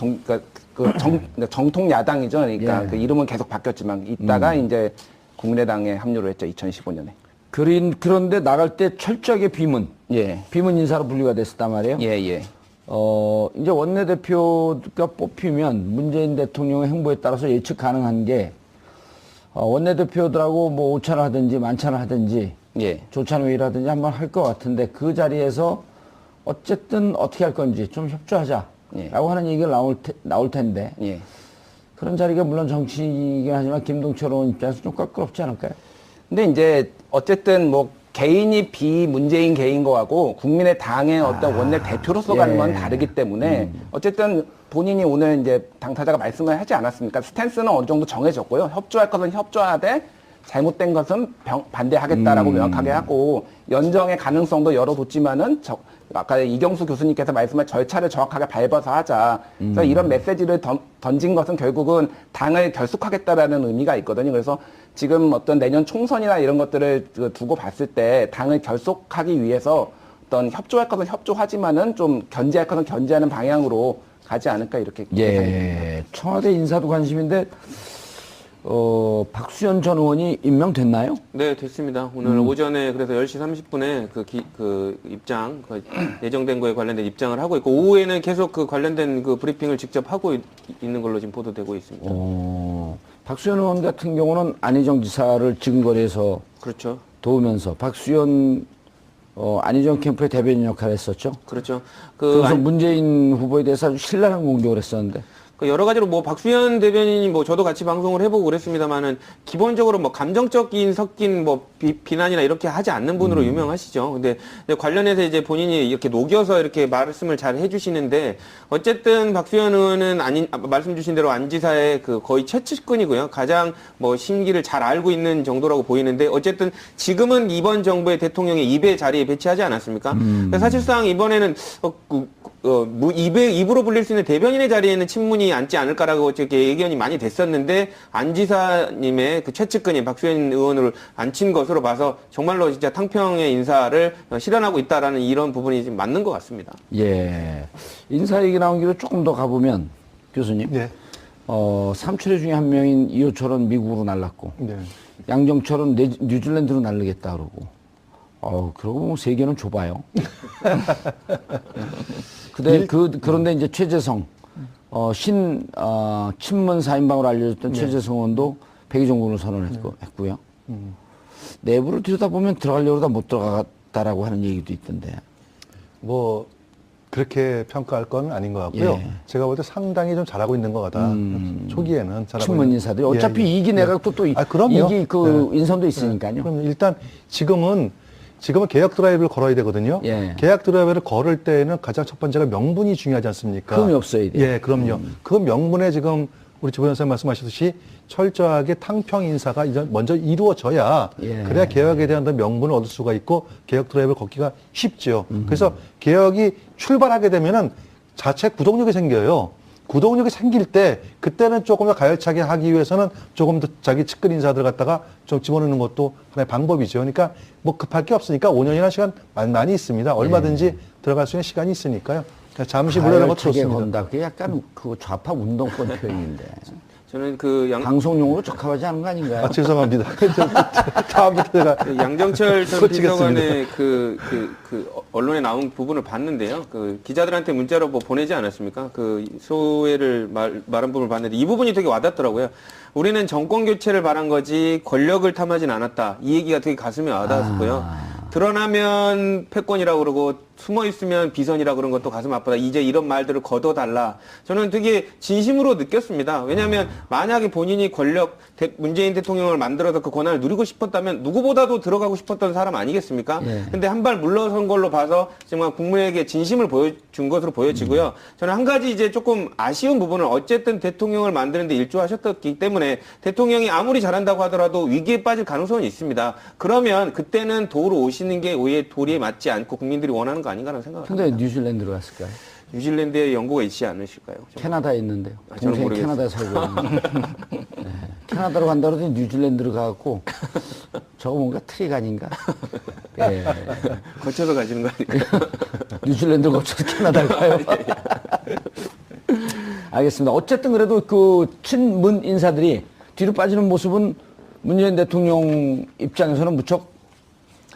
정통 야당이죠. 그러니까 예. 그 이름은 계속 바뀌었지만 있다가 이제 국민의당에 합류를 했죠. 2015년에. 그런데 나갈 때 철저하게 비문 예, 인사로 분류가 됐었단 말이에요. 예, 예, 이제 원내대표가 뽑히면 문재인 대통령의 행보에 따라서 예측 가능한 게 원내대표들하고 뭐 오찬을 하든지 만찬을 하든지 예, 조찬 회의를 하든지 한번 할 것 같은데 그 자리에서 어쨌든 어떻게 할 건지 좀 협조하자라고 예. 하는 얘기가 나올 텐데 예. 그런 자리가 물론 정치이긴 하지만 김동철 의원 입장에서 좀 껄끄럽지 않을까요? 근데 이제 어쨌든 뭐 개인이 비문재인 개인 거하고 국민의 당의 어떤 원내 대표로서 가는 건 다르기 때문에 어쨌든 본인이 오늘 이제 당사자가 말씀을 하지 않았습니까? 스탠스는 어느 정도 정해졌고요. 협조할 것은 협조하되 잘못된 것은 반대하겠다라고 명확하게 하고 연정의 가능성도 열어뒀지만은 아까 이경수 교수님께서 말씀한 절차를 정확하게 밟아서 하자. 그래서 이런 메시지를 던진 것은 결국은 당을 결속하겠다라는 의미가 있거든요. 그래서 지금 어떤 내년 총선이나 이런 것들을 두고 봤을 때 당을 결속하기 위해서 어떤 협조할 것은 협조하지만은 좀 견제할 것은 견제하는 방향으로 가지 않을까 이렇게 예상됩니다. 예, 청와대 인사도 관심인데 박수현 전 의원이 임명됐나요? 네, 됐습니다. 오늘 오전에 그래서 10시 30분에 그 입장, 예정된 거에 관련된 입장을 하고 있고, 오후에는 계속 그 관련된 그 브리핑을 직접 하고 있는 걸로 지금 보도되고 있습니다. 박수현 의원 같은 경우는 안희정 지사를 지금거리에서 그렇죠. 도우면서 박수현 안희정 캠프의 대변인 역할을 했었죠. 그렇죠. 그래서 문재인 후보에 대해서 아주 신랄한 공격을 했었는데. 여러 가지로 뭐 박수현 대변인이 뭐 저도 같이 방송을 해보고 그랬습니다만은 기본적으로 뭐 감정적인 섞인 뭐 비난이나 이렇게 하지 않는 분으로 유명하시죠. 근데 관련해서 이제 본인이 이렇게 녹여서 이렇게 말씀을 잘 해주시는데 어쨌든 박수현 의원은 말씀 주신 대로 안 지사의 그 거의 최측근이고요. 가장 뭐 심기를 잘 알고 있는 정도라고 보이는데 어쨌든 지금은 이번 정부의 대통령의 입의 자리에 배치하지 않았습니까? 사실상 이번에는 입으로 불릴 수 있는 대변인의 자리에는 친문이 앉지 않을까라고 이렇게 예견이 많이 됐었는데 안 지사님의 그 최측근인 박수현 의원을 앉힌 것으로 봐서 정말로 진짜 탕평의 인사를 실현하고 있다라는 이런 부분이 좀 맞는 것 같습니다. 예. 인사 얘기 나온 길로 조금 더 가보면 교수님. 네. 삼촌의 중에 한 명인 이호철은 미국으로 날랐고 네. 양정철은 뉴질랜드로 날르겠다 그러고. 그러고 뭐 세계는 좁아요. 그런데 이제 최재성, 친문 4인방으로 알려졌던 최재성 의원도 백의종군을 선언했고요. 내부를 들여다보면 들어가려고 하다 못 들어갔다라고 하는 얘기도 있던데. 뭐 그렇게 평가할 건 아닌 것 같고요. 예. 제가 볼 때 상당히 좀 잘하고 있는 것 같다. 초기에는 잘하고 친문 있는. 인사들이 어차피 예, 예. 이기 내각도 또 그럼요. 이기 인선도 있으니까요. 그럼 일단 지금은 개혁 드라이브를 걸어야 되거든요. 예. 개혁 드라이브를 걸을 때에는 가장 첫 번째가 명분이 중요하지 않습니까? 흠이 없어야 돼요. 예, 그럼요. 그 명분에 지금 우리 조 변호사님 말씀하셨듯이 철저하게 탕평 인사가 먼저 이루어져야 예. 그래야 개혁에 대한 명분을 얻을 수가 있고 개혁 드라이브를 걷기가 쉽죠. 그래서 개혁이 출발하게 되면은 자체 구동력이 생겨요. 구동력이 생길 때 그때는 조금 더 가열차게 하기 위해서는 조금 더 자기 측근 인사들 갖다가 좀 집어넣는 것도 하나의 방법이죠. 그러니까 뭐 급할 게 없으니까 5년이라는 시간 많이 있습니다. 얼마든지 들어갈 수 있는 시간이 있으니까 잠시 물러나는 것도 가열차게 좋습니다. 건다. 그게 약간 그 좌파 운동권 표현인데. 저는 방송용으로 적합하지 않은 거 아닌가요? 죄송합니다. 다음부터 제가 양정철 전 고치겠습니다. 비서관의 언론에 나온 부분을 봤는데요. 그 기자들한테 문자로 뭐 보내지 않았습니까? 그 소회를 말한 부분을 봤는데 이 부분이 되게 와닿더라고요. 우리는 정권 교체를 바란 거지 권력을 탐하진 않았다. 이 얘기가 되게 가슴에 와닿았고요. 드러나면 패권이라고 그러고 숨어 있으면 비선이라 그런 것도 가슴 아프다. 이제 이런 말들을 걷어달라. 저는 되게 진심으로 느꼈습니다. 왜냐하면 만약에 본인이 문재인 대통령을 만들어서 그 권한을 누리고 싶었다면 누구보다도 들어가고 싶었던 사람 아니겠습니까? 예. 근데 한 발 물러선 걸로 봐서 정말 국민에게 진심을 보여준 것으로 보여지고요. 저는 한 가지 이제 조금 아쉬운 부분은 어쨌든 대통령을 만드는데 일조하셨기 때문에 대통령이 아무리 잘한다고 하더라도 위기에 빠질 가능성은 있습니다. 그러면 그때는 도로 오시는 게 오히려 도리에 맞지 않고 국민들이 원하는 거 아닌가라는 생각을 근데 합니다. 뉴질랜드로 갔을까요? 뉴질랜드에 연고가 있지 않으실까요? 캐나다에 있는데요. 저는 동생이 모르겠어요. 캐나다에 살고 있는데. 네. 캐나다로 간다 그러더니 뉴질랜드로 가갖고 저거 뭔가 트릭 아닌가? 예. 거쳐서 가시는 거 아닐까요? 뉴질랜드를 거쳐서 캐나다를 가요. 알겠습니다. 어쨌든 그래도 그 친문 인사들이 뒤로 빠지는 모습은 문재인 대통령 입장에서는 무척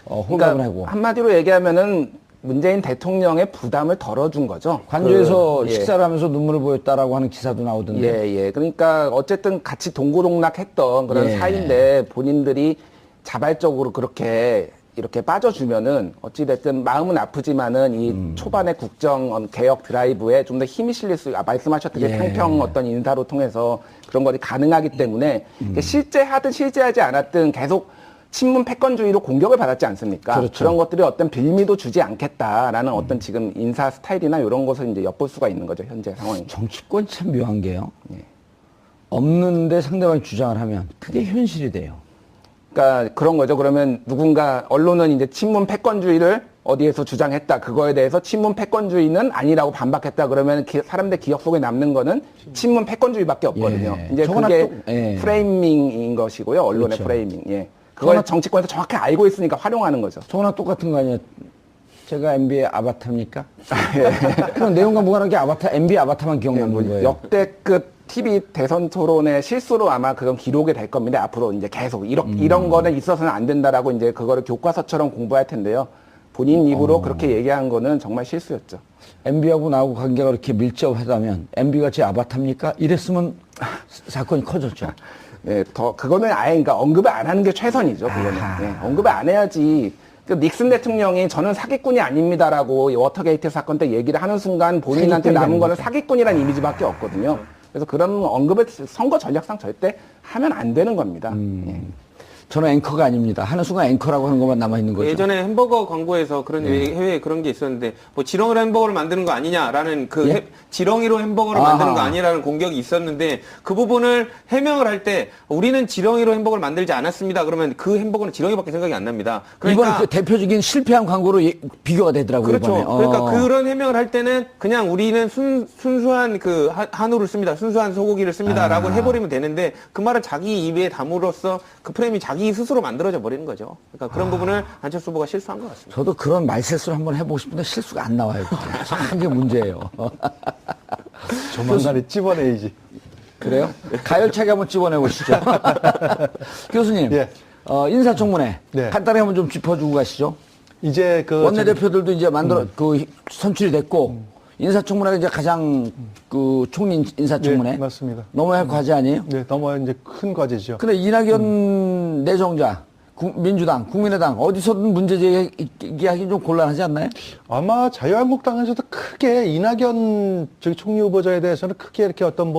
호감을 하고 한마디로 얘기하면은 문재인 대통령의 부담을 덜어준 거죠. 관저에서 예. 식사를 하면서 눈물을 보였다라고 하는 기사도 나오던데. 예. 그러니까 어쨌든 같이 동고동락했던 그런 예. 사이인데 본인들이 자발적으로 그렇게 이렇게 빠져주면은 어찌됐든 마음은 아프지만은 이 초반의 국정 개혁 드라이브에 좀 더 힘이 실릴 수, 말씀하셨듯이 예. 탕평 어떤 인사로 통해서 그런 것이 가능하기 때문에 실제 하든 실제하지 않았든 계속 친문 패권주의로 공격을 받았지 않습니까? 그렇죠. 그런 것들이 어떤 빌미도 주지 않겠다라는 어떤 지금 인사 스타일이나 이런 것을 이제 엿볼 수가 있는 거죠, 현재 상황이. 정치권이 참 묘한 게요. 없는데 상대방이 주장을 하면 그게 현실이 돼요. 그러니까 그런 거죠. 그러면 누군가 언론은 이제 친문 패권주의를 어디에서 주장했다. 그거에 대해서 친문 패권주의는 아니라고 반박했다. 그러면 사람들 기억 속에 남는 거는 친문 패권주의밖에 없거든요. 예. 이제 저거나 그게 또, 예. 프레이밍인 것이고요. 언론의 그렇죠. 프레이밍. 예. 그걸 저거나- 정치권에서 정확히 알고 있으니까 활용하는 거죠. 저거나 똑같은 거 아니에요? 제가 MB의 아바타입니까? 그럼 내용과 무관하게 MB 아바타만 기억나는 거예요. 역대급 TV 대선 토론의 실수로 아마 그건 기록이 될 겁니다. 앞으로 이제 계속 이런 거는 있어서는 안 된다라고 이제 그거를 교과서처럼 공부할 텐데요. 본인 입으로 그렇게 얘기한 거는 정말 실수였죠. MB하고 나하고 관계가 그렇게 밀접하다면 MB가 제 아바타입니까? 이랬으면 사건이 커졌죠. 예, 그거는 아예, 그러니까 언급을 안 하는 게 최선이죠, 그거는. 아하. 예, 언급을 안 해야지. 그 닉슨 대통령이 저는 사기꾼이 아닙니다라고 이 워터게이트 사건 때 얘기를 하는 순간 본인한테 사기꾼이 남은 아닌 거는 거죠. 사기꾼이라는 이미지밖에 없거든요. 그래서 그런 언급을 선거 전략상 절대 하면 안 되는 겁니다. 예. 저는 앵커가 아닙니다. 하는 순간 앵커라고 하는 것만 남아있는 거죠. 예전에 햄버거 광고에서 그런 해외에 그런 게 있었는데 뭐 지렁이로 햄버거를 만드는 거 아니냐라는 그 예? 지렁이로 햄버거를 아하. 만드는 거 아니라는 공격이 있었는데 그 부분을 해명을 할 때 우리는 지렁이로 햄버거를 만들지 않았습니다. 그러면 그 햄버거는 지렁이밖에 생각이 안 납니다. 이번에 그 대표적인 실패한 광고로 비교가 되더라고요. 그렇죠. 이번에. 그러니까 그런 해명을 할 때는 그냥 우리는 순수한 그 한우를 씁니다. 순수한 소고기를 씁니다라고 해버리면 되는데 그 말을 자기 입에 담으로써 그 프레임이 자기 스스로 만들어져 버리는 거죠. 그러니까 그런 부분을 안철수 후보가 실수한 것 같습니다. 저도 그런 말실수를 한번 해보고 싶은데 실수가 안 나와요. 참 그게 문제예요. 조만간에 찝어내야지. 그래요? 가열차게 한번 집어내보시죠. 교수님, 예. 인사청문회 네. 간단히 한번 좀 짚어주고 가시죠. 이제 그 원내대표들도 이제 선출이 됐고 인사청문회가 이제 가장 그 총리 인사청문회 네, 맞습니다. 넘어야 할 과제 아니에요? 네, 넘어야 이제 큰 과제죠. 근데 이낙연 내정자, 민주당, 국민의당 어디서든 문제 제기하기 좀 곤란하지 않나요? 아마 자유한국당에서도 크게 이낙연 총리 후보자에 대해서는 크게 이렇게 어떤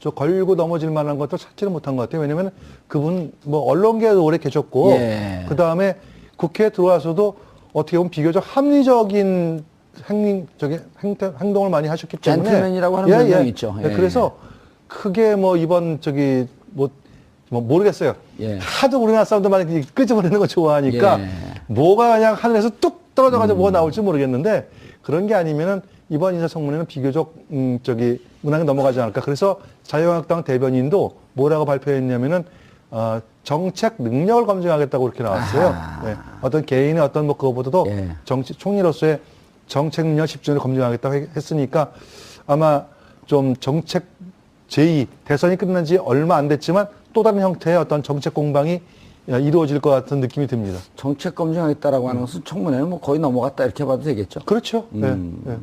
저 걸고 넘어질 만한 것도 찾지는 못한 것 같아요. 왜냐면 그분 언론계에도 오래 계셨고, 예. 그 다음에 국회에 들어와서도 어떻게 보면 비교적 합리적인 행동을 많이 하셨기 때문에. 젠틀맨이라고 하는 별명이 있죠. 예. 그래서 크게 이번 모르겠어요. 예. 하도 우리나라 사람들 많이 끄집어내는 거 좋아하니까 예. 뭐가 그냥 하늘에서 뚝 떨어져가지고 뭐가 나올지 모르겠는데 그런 게 아니면은 이번 인사청문회는 비교적 무난하게 넘어가지 않을까. 그래서 자유한국당 대변인도 뭐라고 발표했냐면은 정책 능력을 검증하겠다고 그렇게 나왔어요. 네. 어떤 개인의 어떤 그거보다도 예. 총리로서의 정책 능력 집중을 검증하겠다고 했으니까 아마 좀 정책 대선이 끝난 지 얼마 안 됐지만 또 다른 형태의 어떤 정책 공방이 이루어질 것 같은 느낌이 듭니다. 정책 검증하겠다라고 하는 것은 청문회는 거의 넘어갔다 이렇게 봐도 되겠죠. 그렇죠. 네. 네.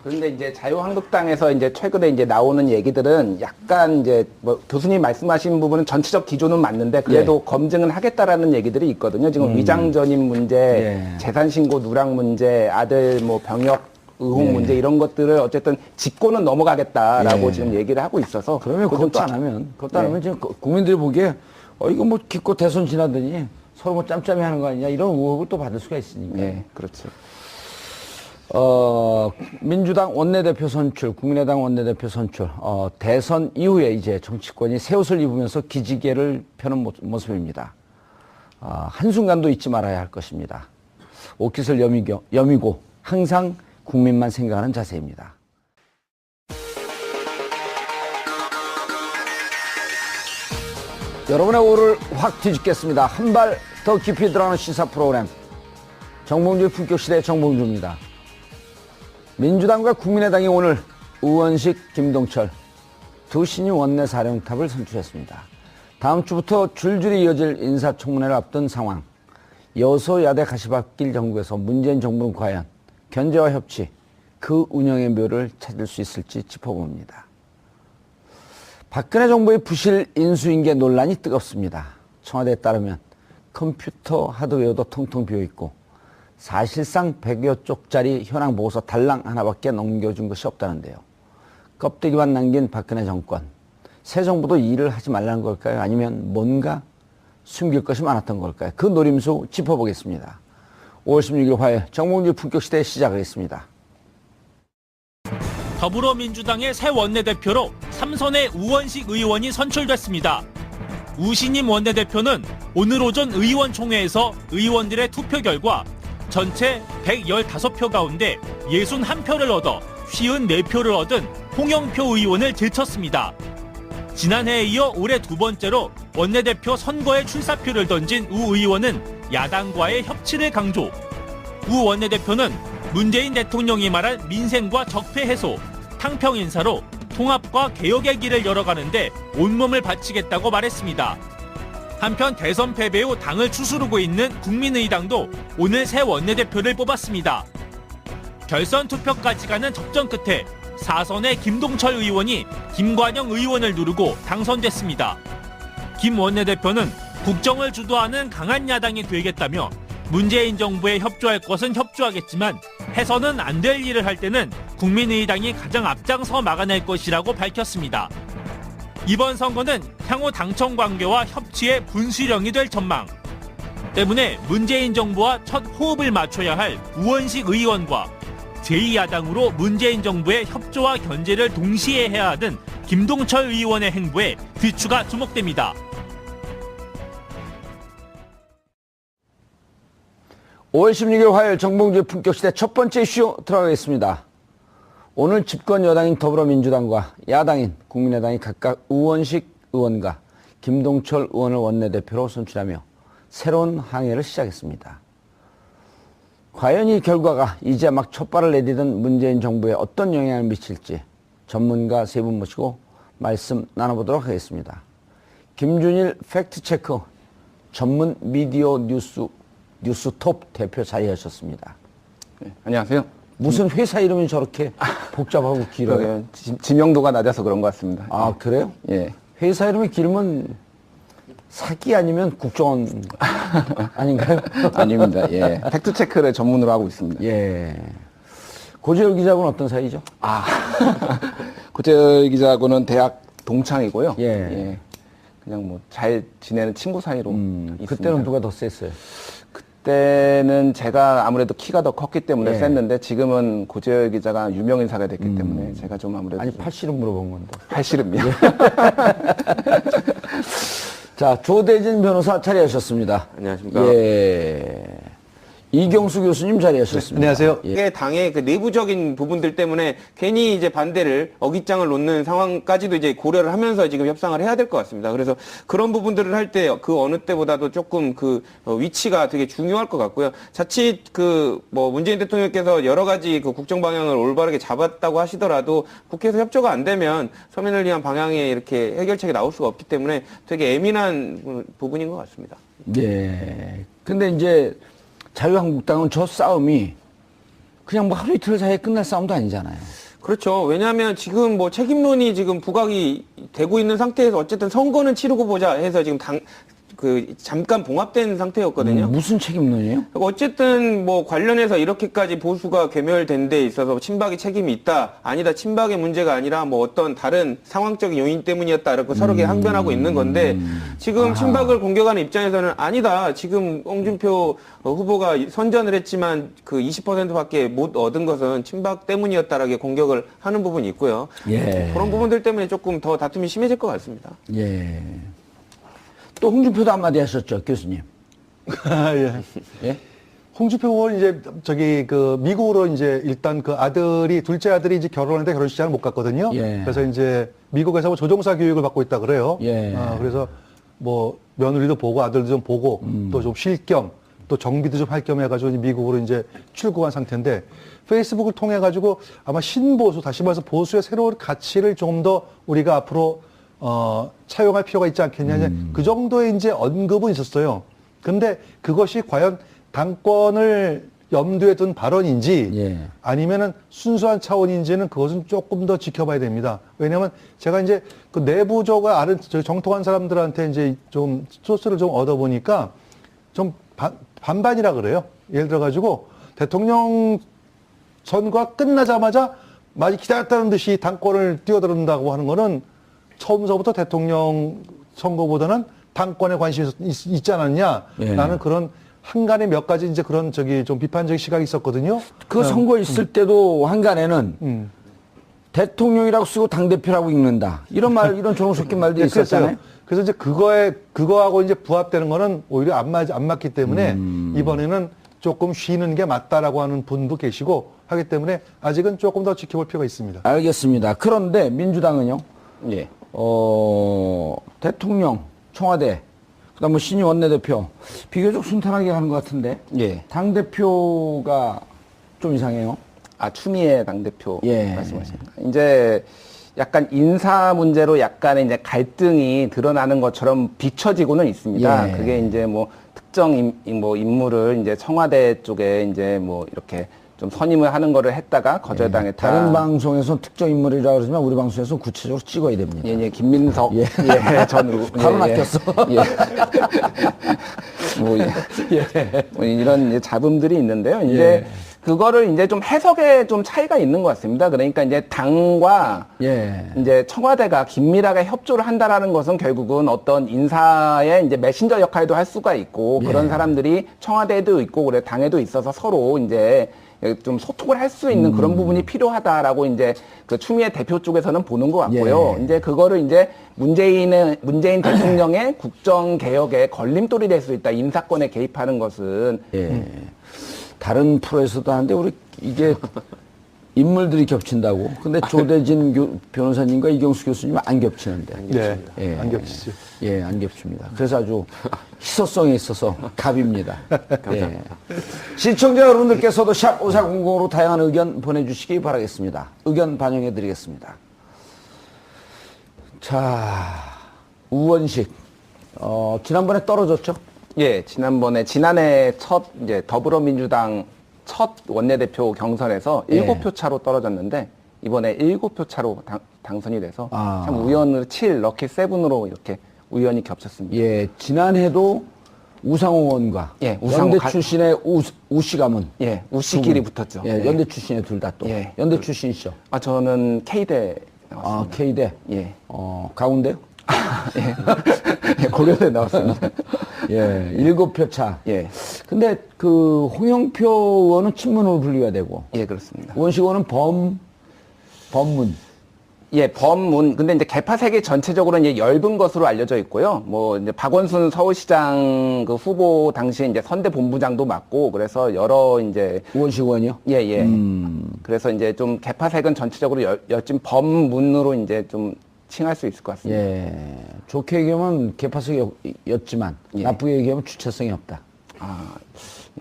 그런데 이제 자유한국당에서 이제 최근에 이제 나오는 얘기들은 약간 이제 뭐 교수님 말씀하신 부분은 전체적 기조는 맞는데 그래도 검증은 하겠다라는 얘기들이 있거든요. 지금 위장 전입 문제, 예. 재산 신고 누락 문제, 아들 뭐 병역 의혹 문제 이런 것들을 어쨌든 짚고는 넘어가겠다라고 예. 지금 얘기를 하고 있어서 그러면 그거 좀 그것도 안 하면, 그것도 안 하면 지금 국민들이 보기에 이거 뭐 기껏 대선 지나더니 서로 뭐 짬짬이 하는 거 아니냐 이런 의혹을 또 받을 수가 있으니까. 예, 그렇죠. 민주당 원내대표 선출, 국민의당 원내대표 선출, 대선 이후에 이제 정치권이 새 옷을 입으면서 기지개를 펴는 모습입니다. 한순간도 잊지 말아야 할 것입니다. 옷깃을 여미고 항상 국민만 생각하는 자세입니다. 여러분의 오를 확 뒤집겠습니다. 한 발 더 깊이 들어가는 시사 프로그램. 정봉주의 품격시대 정봉주입니다. 민주당과 국민의당이 오늘 우원식, 김동철 두 신임 원내사령탑을 선출했습니다. 다음 주부터 줄줄이 이어질 인사청문회를 앞둔 상황. 여소야대 가시밭길 정국에서 문재인 정부는 과연 견제와 협치, 그 운영의 묘를 찾을 수 있을지 짚어봅니다. 박근혜 정부의 부실 인수인계 논란이 뜨겁습니다. 청와대에 따르면 컴퓨터 하드웨어도 텅텅 비어있고 사실상 100여 쪽짜리 현황 보고서 달랑 하나밖에 넘겨준 것이 없다는데요. 껍데기만 남긴 박근혜 정권. 새 정부도 일을 하지 말라는 걸까요? 아니면 뭔가 숨길 것이 많았던 걸까요? 그 노림수 짚어보겠습니다. 5월 16일 화요일 정봉주 품격시대 시작하겠습니다. 더불어민주당의 새 원내대표로 삼선의 우원식 의원이 선출됐습니다. 우신임 원내대표는 오늘 오전 의원총회에서 의원들의 투표 결과 전체 115표 가운데 61표를 얻어 54표를 얻은 홍영표 의원을 제쳤습니다. 지난해에 이어 올해 두 번째로 원내대표 선거에 출사표를 던진 우 의원은 야당과의 협치를 강조. 우 원내대표는 문재인 대통령이 말한 민생과 적폐 해소, 탕평 인사로 통합과 개혁의 길을 열어가는데 온몸을 바치겠다고 말했습니다. 한편 대선 패배 후 당을 추스르고 있는 국민의당도 오늘 새 원내대표를 뽑았습니다. 결선 투표까지 가는 접전 끝에 4선의 김동철 의원이 김관영 의원을 누르고 당선됐습니다. 김 원내대표는 국정을 주도하는 강한 야당이 되겠다며 문재인 정부에 협조할 것은 협조하겠지만 해서는 안 될 일을 할 때는 국민의당이 가장 앞장서 막아낼 것이라고 밝혔습니다. 이번 선거는 향후 당청 관계와 협치의 분수령이 될 전망. 때문에 문재인 정부와 첫 호흡을 맞춰야 할 우원식 의원과 제2야당으로 문재인 정부의 협조와 견제를 동시에 해야 하는 김동철 의원의 행보에 귀추가 주목됩니다. 5월 16일 화요일 정봉주의 품격시대 첫 번째 이슈 들어가겠습니다. 오늘 집권 여당인 더불어민주당과 야당인 국민의당이 각각 우원식 의원과 김동철 의원을 원내대표로 선출하며 새로운 항해를 시작했습니다. 과연 이 결과가 이제 막 첫발을 내디딘 문재인 정부에 어떤 영향을 미칠지 전문가 세 분 모시고 말씀 나눠보도록 하겠습니다. 김준일 팩트체크 전문 미디어 뉴스톱 대표 자리하셨습니다. 네, 안녕하세요. 무슨 회사 이름이 저렇게 복잡하고 길어요? 지명도가 낮아서 그런 것 같습니다. 아, 그래요? 예. 회사 이름이 길면 사기 아니면 국정원 아닌가요? 아닙니다. 예. 팩트 체크를 전문으로 하고 있습니다. 예. 고재열 기자하고는 어떤 사이죠? 고재열 기자하고는 대학 동창이고요. 예. 그냥 뭐 잘 지내는 친구 사이로 있습니다. 그때는 누가 더 셌어요? 그때는 제가 아무래도 키가 더 컸기 때문에 예. 셌는데 지금은 고재열 기자가 유명 인사가 됐기 때문에 제가 좀 아무래도 아니, 좀 팔씨름 물어본 건데. 팔씨름이요. 자, 조대진 변호사 자리하셨습니다. 안녕하십니까. 예. 이경수 교수님 자리하셨습니다. 안녕하세요. 예. 이게 당의 그 내부적인 부분들 때문에 괜히 이제 반대를 어깃장을 놓는 상황까지도 이제 고려를 하면서 지금 협상을 해야 될 것 같습니다. 그래서 그런 부분들을 할 때 그 어느 때보다도 조금 그 위치가 되게 중요할 것 같고요. 자칫 그 뭐 문재인 대통령께서 여러 가지 그 국정 방향을 올바르게 잡았다고 하시더라도 국회에서 협조가 안 되면 서민을 위한 방향에 이렇게 해결책이 나올 수가 없기 때문에 되게 예민한 부분인 것 같습니다. 예. 근데 이제 자유한국당은 저 싸움이 그냥 뭐 하루 이틀 사이에 끝날 싸움도 아니잖아요. 그렇죠. 왜냐하면 지금 뭐 책임론이 지금 부각이 되고 있는 상태에서 어쨌든 선거는 치르고 보자 해서 지금 잠깐 봉합된 상태였거든요. 무슨 책임론이에요? 어쨌든 뭐 관련해서 이렇게까지 보수가 괴멸된 데 있어서 친박이 책임이 있다, 아니다, 친박의 문제가 아니라 뭐 어떤 다른 상황적인 요인 때문이었다, 이렇게 서로게 항변하고 있는 건데, 지금 친박을 공격하는 입장에서는 아니다, 지금 홍준표 후보가 선전을 했지만 그 20%밖에 못 얻은 것은 친박 때문이었다라고 공격을 하는 부분이 있고요. 예. 그런 부분들 때문에 조금 더 다툼이 심해질 것 같습니다. 예. 또 홍준표도 한마디 하셨죠, 교수님. 예. 예? 홍준표 의원 이제 미국으로 이제 일단 그 둘째 아들이 이제 결혼하는데 결혼식장을 못 갔거든요. 예. 그래서 이제 미국에서 뭐 조종사 교육을 받고 있다 그래요. 예. 그래서 뭐 며느리도 보고 아들도 좀 보고 또 좀 쉴 겸 또 정비도 좀 할 겸 해가지고 미국으로 이제 출국한 상태인데 페이스북을 통해 가지고 아마 신보수, 다시 말해서 보수의 새로운 가치를 좀 더 우리가 앞으로 차용할 필요가 있지 않겠냐, 그 정도의 이제 언급은 있었어요. 근데 그것이 과연 당권을 염두에 둔 발언인지 예. 아니면은 순수한 차원인지는 그것은 조금 더 지켜봐야 됩니다. 왜냐하면 제가 이제 그 내부적으로 아는 정통한 사람들한테 이제 좀 소스를 좀 얻어보니까 좀 반반이라 그래요. 예를 들어가지고 대통령 선거가 끝나자마자 마치 기다렸다는 듯이 당권을 뛰어든다고 하는 거는 처음서부터 대통령 선거보다는 당권에 관심이 있지 않았냐. 예. 라는 그런 한간에 몇 가지 이제 그런 좀 비판적인 시각이 있었거든요. 그 선거 있을 때도 한간에는 대통령이라고 쓰고 당대표라고 읽는다. 이런 조롱 섞인 말도 네, 있었잖아요. 그래서 이제 그거하고 이제 부합되는 거는 오히려 안 맞기 때문에 이번에는 조금 쉬는 게 맞다라고 하는 분도 계시고 하기 때문에 아직은 조금 더 지켜볼 필요가 있습니다. 알겠습니다. 그런데 민주당은요? 예. 대통령, 청와대, 그다음 뭐 신임 원내대표 비교적 순탄하게 가는 것 같은데 예. 당대표가 좀 이상해요. 추미애 당대표 예. 말씀하십니까? 이제 약간 인사 문제로 약간의 이제 갈등이 드러나는 것처럼 비춰지고는 있습니다. 예. 그게 이제 뭐 특정 인물을 이제 청와대 쪽에 이제 뭐 이렇게 좀 선임을 하는 거를 했다가 거절당했다. 다른 방송에서는 특정 인물이라고 그러지만 우리 방송에서 구체적으로 찍어야 됩니다. 예, 김민석 예. 전 바로 낚였어. 뭐 이런 이제 잡음들이 있는데요. 이제 그거를 이제 좀 해석에 좀 차이가 있는 것 같습니다. 그러니까 이제 당과 이제 청와대가 긴밀하게 협조를 한다라는 것은 결국은 어떤 인사의 이제 메신저 역할도 할 수가 있고 그런 사람들이 청와대에도 있고 그래 당에도 있어서 서로 이제 좀 소통을 할 수 있는 그런 부분이 필요하다라고 이제 그 추미애 대표 쪽에서는 보는 것 같고요. 이제 그거를 이제 문재인 대통령의 국정 개혁에 걸림돌이 될 수 있다. 인사권에 개입하는 것은 다른 프로에서도 하는데 우리 이게 인물들이 겹친다고. 근데 조대진 변호사님과 이경수 교수님은 안 겹치는데. 네, 안 겹치죠. 예, 안 겹칩니다. 그래서 아주 희소성에 있어서 갑입니다. 예. 시청자 여러분들께서도 샵 5400으로 다양한 의견 보내주시기 바라겠습니다. 의견 반영해 드리겠습니다. 자, 우원식. 지난번에 떨어졌죠? 예, 지난해 첫 이제 더불어민주당 첫 원내대표 경선에서 7표 차로 떨어졌는데 이번에 7표 차로 당선이 돼서 참 우연으로 7 럭키 7으로 이렇게 우연히 겹쳤습니다. 예, 지난해도 우상호 의원과 연대 출신의 우씨 가문. 예, 우씨끼리 붙었죠. 예, 연대 출신의 둘 다 또. 예. 연대 출신이시죠? 저는 K대 나왔습니다. K대. 예. 가운데요? 예, 고려대 나왔습니다. 예, 7표 차. 예. 근데 그 홍영표 의원은 친문으로 분류가 되고. 예, 그렇습니다. 우원식 의원은 범문. 예, 범문. 근데 이제 개파 세계 전체적으로 이제 엷은 것으로 알려져 있고요. 뭐 이제 박원순 서울시장 그 후보 당시에 이제 선대 본부장도 맡고 그래서 여러 이제 우원식 의원이요? 예. 그래서 이제 좀 개파색은 전체적으로 엷진 범문으로 이제 좀 칭할 수 있을 것 같습니다. 예. 좋게 얘기하면 개파색이었지만 나쁘게 얘기하면 주체성이 없다.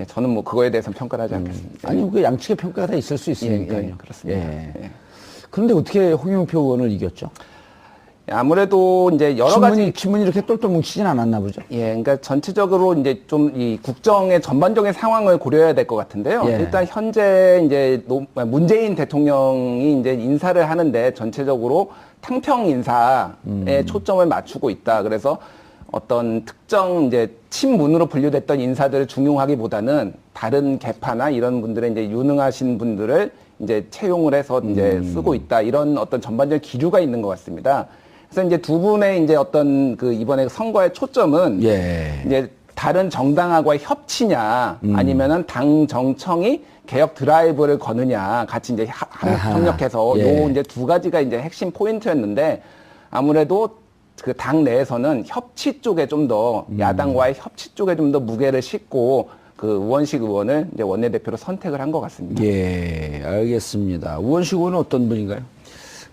예, 저는 뭐 그거에 대해서는 평가를 하지 않겠습니다. 아니, 그 양측의 평가가 다 있을 수 있으니까요. 예, 그렇습니다. 그런데 어떻게 홍영표 의원을 이겼죠? 아무래도 이제 여러 가지 친문이 이렇게 똘똘 뭉치진 않았나 보죠. 예, 그러니까 전체적으로 이제 좀 이 국정의 전반적인 상황을 고려해야 될 것 같은데요. 예. 일단 현재 이제 문재인 대통령이 이제 인사를 하는데 전체적으로 탕평 인사에 초점을 맞추고 있다. 그래서 어떤 특정 이제 친문으로 분류됐던 인사들을 중용하기보다는 다른 계파나 이런 분들의 이제 유능하신 분들을 이제 채용을 해서 이제 쓰고 있다. 이런 어떤 전반적인 기류가 있는 것 같습니다. 그래서 이제 두 분의 이제 어떤 그 이번에 선거의 초점은 예. 이제 다른 정당하고의 협치냐 아니면은 당 정청이 개혁 드라이브를 거느냐 같이 이제 아하. 협력해서 예. 요 이제 두 가지가 이제 핵심 포인트였는데 아무래도 그 당 내에서는 협치 쪽에 좀 더 야당과의 협치 쪽에 좀 더 무게를 싣고 그 우원식 의원을 이제 원내대표로 선택을 한 것 같습니다. 예, 알겠습니다. 우원식 의원은 어떤 분인가요?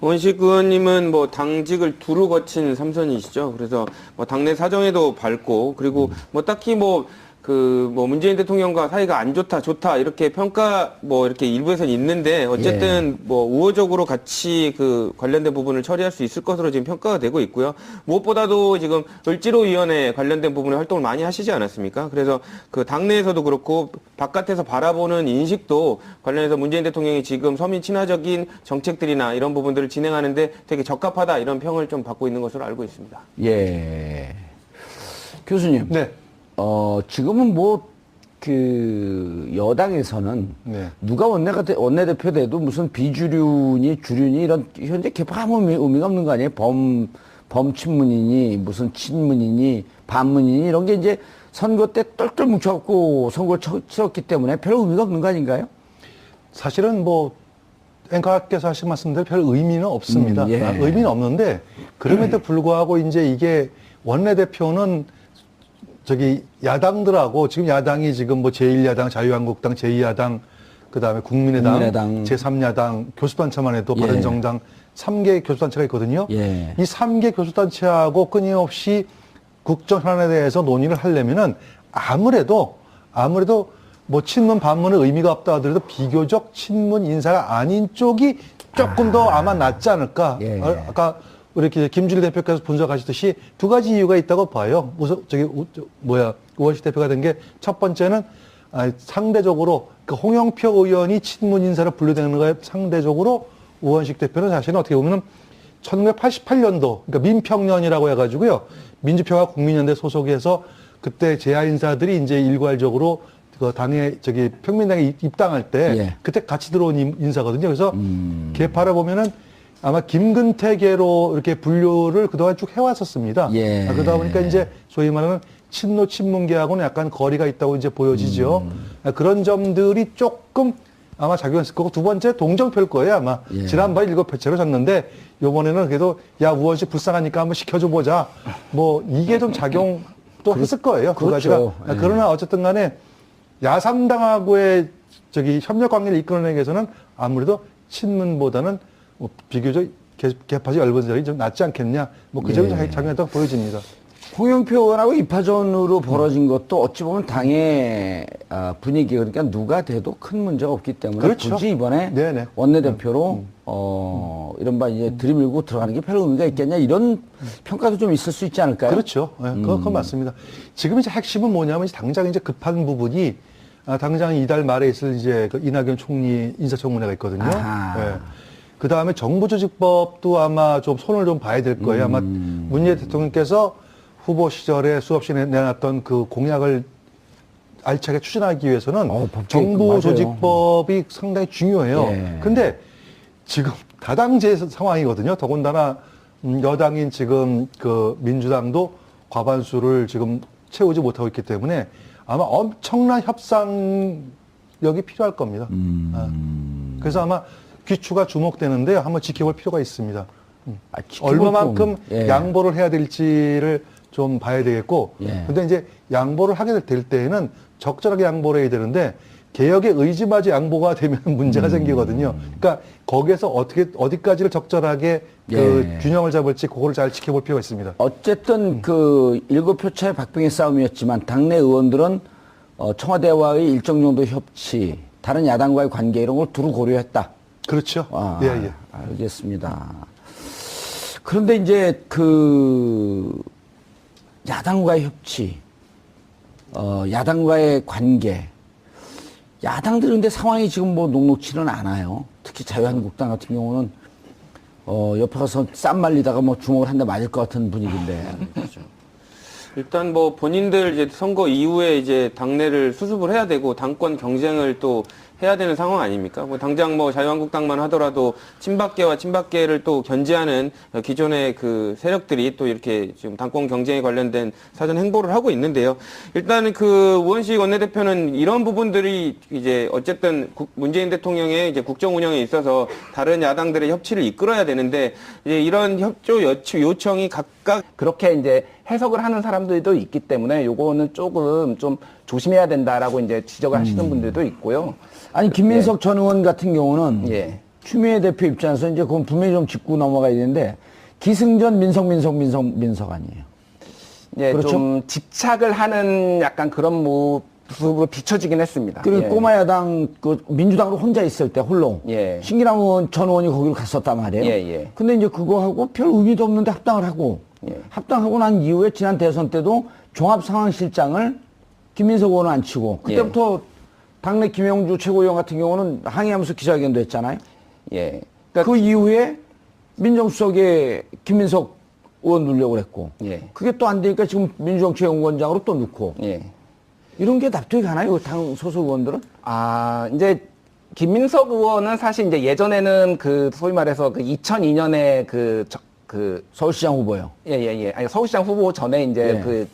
원식 의원님은 뭐 당직을 두루 거친 삼선이시죠. 그래서 뭐 당내 사정에도 밝고 그리고 뭐 딱히 뭐 문재인 대통령과 사이가 안 좋다, 좋다, 이렇게 평가, 이렇게 일부에서는 있는데, 어쨌든, 우호적으로 같이 관련된 부분을 처리할 수 있을 것으로 지금 평가가 되고 있고요. 무엇보다도 지금 을지로위원회 관련된 부분에 활동을 많이 하시지 않았습니까? 그래서 당내에서도 그렇고, 바깥에서 바라보는 인식도 관련해서 문재인 대통령이 지금 서민 친화적인 정책들이나 이런 부분들을 진행하는데 되게 적합하다, 이런 평을 좀 받고 있는 것으로 알고 있습니다. 예. 교수님. 네. 지금은 여당에서는 네. 누가 원내대표 돼도 무슨 비주륜이 주륜이 이런 현재 개파 아무 의미가 없는 거 아니에요? 범친문이니 무슨 친문이니 반문이니 이런 게 이제 선거 때 똘똘 뭉쳐갖고 선거를 치렀기 때문에 별 의미가 없는 거 아닌가요? 사실은 앵커께서 하신 말씀대로 별 의미는 없습니다. 예. 의미는 없는데 그럼에도 불구하고 이제 이게 원내대표는 야당들하고 지금 야당이 지금 제1야당, 자유한국당, 제2야당, 그다음에 국민의당, 제3야당, 교수단체만 해도 예. 바른정당 3개 교수단체가 있거든요. 예. 이 3개 교수단체하고 끊임없이 국정 현안에 대해서 논의를 하려면은 아무래도 친문 반문은 의미가 없다 하더라도 비교적 친문 인사가 아닌 쪽이 조금 더 아마 낫지 않을까. 예. 아까 우리 김준일 대표께서 분석하시듯이 두 가지 이유가 있다고 봐요. 우선 우원식 대표가 된 게 첫 번째는 상대적으로 홍영표 의원이 친문 인사로 분류되는 거에 상대적으로 우원식 대표는 사실은 어떻게 보면은 1988년도 그러니까 민평년이라고 해가지고요 민주평화 국민연대 소속에서 그때 재하 인사들이 이제 일괄적으로 당에 평민당에 입당할 때 예. 그때 같이 들어온 인사거든요. 그래서 개파를 보면은 아마 김근태계로 이렇게 분류를 그동안 쭉 해왔었습니다. 예. 그러다 보니까 이제 소위 말하는 친노 친문계하고는 약간 거리가 있다고 이제 보여지죠. 그런 점들이 조금 아마 작용했을 거고 두 번째 동정표일 거예요 아마. 예. 지난번에 7표째로 졌는데 요번에는 그래도 야 우원식 불쌍하니까 한번 시켜줘 보자. 이게 좀 작용 또 했을 거예요. 두 그렇죠. 가지가. 예. 그러나 어쨌든 간에 야삼당하고의 협력 관계를 이끌어내기 위해서는 아무래도 친문보다는 비교적 개파적 얇은 자리 좀 낫지 않겠냐. 그 점이 예. 작용했다고 보여집니다. 홍영표 의원하고 입하전으로 벌어진 것도 어찌 보면 당의 분위기 그러니까 누가 돼도 큰 문제가 없기 때문에 그렇죠. 굳이 이번에 네네. 원내대표로 이른바 이제 들이밀고 들어가는 게 별 의미가 있겠냐 이런 평가도 좀 있을 수 있지 않을까요? 그렇죠. 그건 맞습니다. 지금 이제 핵심은 뭐냐면 당장 이제 급한 부분이 당장 이달 말에 있을 이제 이낙연 총리 인사청문회가 있거든요. 예. 그 다음에 정부조직법도 아마 좀 손을 좀 봐야 될 거예요. 아마 문재인 대통령께서 후보 시절에 수없이 내놨던 그 공약을 알차게 추진하기 위해서는 정부조직법이 상당히 중요해요. 예. 근데 지금 다당제 상황이거든요. 더군다나 여당인 지금 민주당도 과반수를 지금 채우지 못하고 있기 때문에 아마 엄청난 협상력이 필요할 겁니다. 그래서 아마 귀추가 주목되는데요. 한번 지켜볼 필요가 있습니다. 얼마만큼 예. 양보를 해야 될지를 좀 봐야 되겠고, 예. 근데 이제 양보를 하게 될 때에는 적절하게 양보를 해야 되는데, 개혁에 의지마저 양보가 되면 문제가 생기거든요. 그러니까 거기에서 어디까지를 적절하게 예. 균형을 잡을지 그거를 잘 지켜볼 필요가 있습니다. 어쨌든 7표 차의 박빙의 싸움이었지만 당내 의원들은 청와대와의 일정 정도 협치, 다른 야당과의 관계 이런 걸 두루 고려했다. 그렇죠. 예, 예. 알겠습니다. 그런데 이제 그 야당과의 협치, 야당과의 관계, 야당들이 근데 상황이 지금 뭐 녹록치는 않아요. 특히 자유한국당 같은 경우는 옆에 가서 쌈 말리다가 뭐 주먹을 한 대 맞을 것 같은 분위기인데. 일단 뭐 본인들 이제 선거 이후에 이제 당내를 수습을 해야 되고 당권 경쟁을 또 해야 되는 상황 아닙니까? 뭐 당장 뭐 자유한국당만 하더라도 친박계와 친박계를 또 견제하는 기존의 그 세력들이 또 이렇게 지금 당권 경쟁에 관련된 사전 행보를 하고 있는데요. 일단은 그 우원식 원내대표는 이런 부분들이 이제 어쨌든 문재인 대통령의 이제 국정 운영에 있어서 다른 야당들의 협치를 이끌어야 되는데 이제 이런 협조 요청이 각각 그렇게 이제 해석을 하는 사람들도 있기 때문에 요거는 조금 좀 조심해야 된다라고 이제 지적을 하시는 분들도 있고요. 아니 김민석 전 의원 같은 경우는 예. 추미애 대표 입장에서 이제 그건 분명히 좀 짚고 넘어가야 되는데 기승전 민석 아니에요. 예, 그렇죠? 좀 집착을 하는 약간 그런 모습으로 비춰지긴 했습니다. 그리고 예. 꼬마 야당 그 민주당으로 혼자 있을 때 홀로 예. 신기남 전 의원이 거기로 갔었단 말이에요. 예, 예. 근데 이제 그거 하고 별 의미도 없는데 합당을 하고 예. 합당하고 난 이후에 지난 대선 때도 종합상황실장을 김민석 의원은 안 치고 그때부터 당내 김영주 최고위원 같은 경우는 항의하면서 기자회견도 했잖아요. 예. 그 이후에 민정수석에 김민석 의원 누려고 그랬고 예. 그게 또 안 되니까 지금 민주정치연구원장으로 또 넣고 예. 이런 게 납득이 가나요? 당 소속 의원들은? 아, 이제 김민석 의원은 사실 이제 예전에는 그 소위 말해서 그 2002년에 그 서울시장 후보요. 예. 아니, 서울시장 후보 전에 이제 예. 그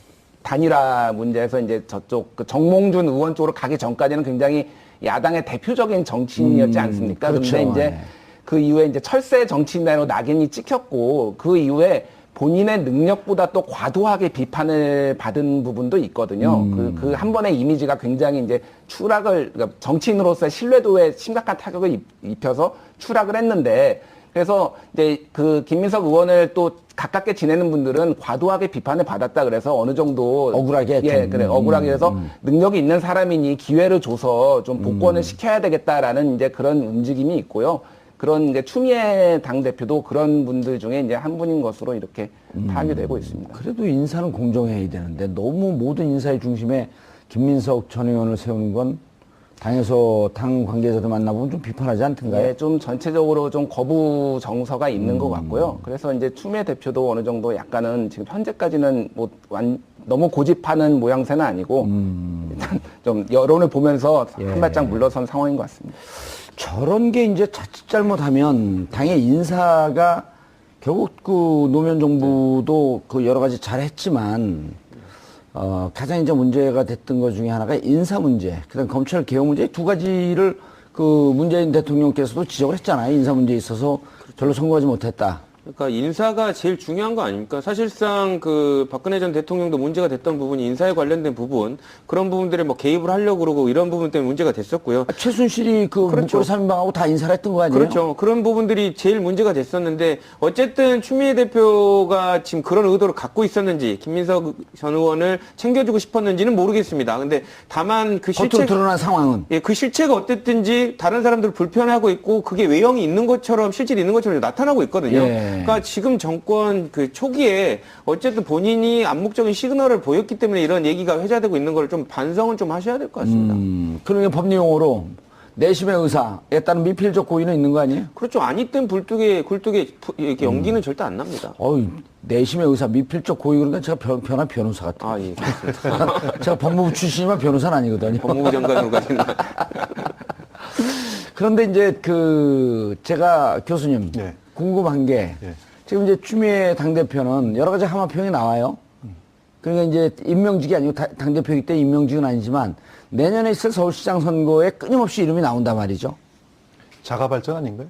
단일화 문제에서 이제 저쪽 그 정몽준 의원 쪽으로 가기 전까지는 굉장히 야당의 대표적인 정치인이었지 않습니까? 그렇죠. 그런데 이제 예. 그 이후에 이제 철새 정치인으로 낙인이 찍혔고 그 이후에 본인의 능력보다 또 과도하게 비판을 받은 부분도 있거든요. 그 한 번의 이미지가 굉장히 이제 그러니까 정치인으로서의 신뢰도에 심각한 타격을 입혀서 추락을 했는데 그래서 이제 그 김민석 의원을 또 가깝게 지내는 분들은 과도하게 비판을 받았다 그래서 어느 정도 억울하게 예, 그래 억울하게 해서 능력이 있는 사람이니 기회를 줘서 좀 복권을 시켜야 되겠다라는 이제 그런 움직임이 있고요. 그런 이제 추미애 당 대표도 그런 분들 중에 이제 한 분인 것으로 이렇게 파악이 되고 있습니다. 그래도 인사는 공정해야 되는데 너무 모든 인사의 중심에 김민석 전 의원을 세우는 건 당에서 당 관계자들 만나보면 좀 비판하지 않던가요? 예, 좀 전체적으로 좀 거부 정서가 있는 것 같고요. 그래서 이제 추미애 대표도 어느 정도 약간은 지금 현재까지는 뭐 너무 고집하는 모양새는 아니고 일단 좀 여론을 보면서 한 발짝 물러선 상황인 것 같습니다. 저런 게 이제 자칫 잘못하면 당의 인사가 결국 그 노무현 정부도 그 여러 가지 잘했지만 가장 이제 문제가 됐던 것 중에 하나가 인사 문제, 그다음 검찰 개혁 문제 두 가지를 그 문재인 대통령께서도 지적을 했잖아요. 인사 문제에 있어서 별로 성공하지 못했다. 그러니까 인사가 제일 중요한 거 아닙니까? 사실상 그 박근혜 전 대통령도 문제가 됐던 부분이 인사에 관련된 부분, 그런 부분들에 뭐 개입을 하려고 그러고 이런 부분 때문에 문제가 됐었고요. 최순실이 그 그렇죠. 문고리 3인방하고 다 인사를 했던 거 아니에요? 그렇죠. 그런 부분들이 제일 문제가 됐었는데 어쨌든 추미애 대표가 지금 그런 의도를 갖고 있었는지 김민석 전 의원을 챙겨주고 싶었는지는 모르겠습니다. 근데 다만 그 겉으로 실체 드러난 상황은 예, 그 실체가 어땠든지 다른 사람들 불편해하고 있고 그게 외형이 있는 것처럼 실질이 있는 것처럼 나타나고 있거든요. 예. 그러니까 지금 정권 그 초기에 어쨌든 본인이 암묵적인 시그널을 보였기 때문에 이런 얘기가 회자되고 있는 걸 좀 반성은 좀 하셔야 될 것 같습니다. 그러니까 법리 용어로 내심의 의사에 따른 미필적 고의는 있는 거 아니에요? 그렇죠. 아니 땐 굴뚝에 이렇게 연기는 절대 안 납니다. 내심의 의사, 미필적 고의 그러니까 제가 변한 변호사 같아요. 아, 예, 그렇습니다. 제가 법무부 출신이지만 변호사는 아니거든요. 법무부 장관으로 가시는. 그런데 이제 제가 교수님 네. 궁금한 게 네. 지금 이제 추미애 당대표는 여러 가지 하마평이 나와요. 그러니까 이제 임명직이 아니고 당대표이기 때문에 임명직은 아니지만 내년에 있을 서울시장 선거에 끊임없이 이름이 나온단 말이죠. 자가 발전 아닌가요?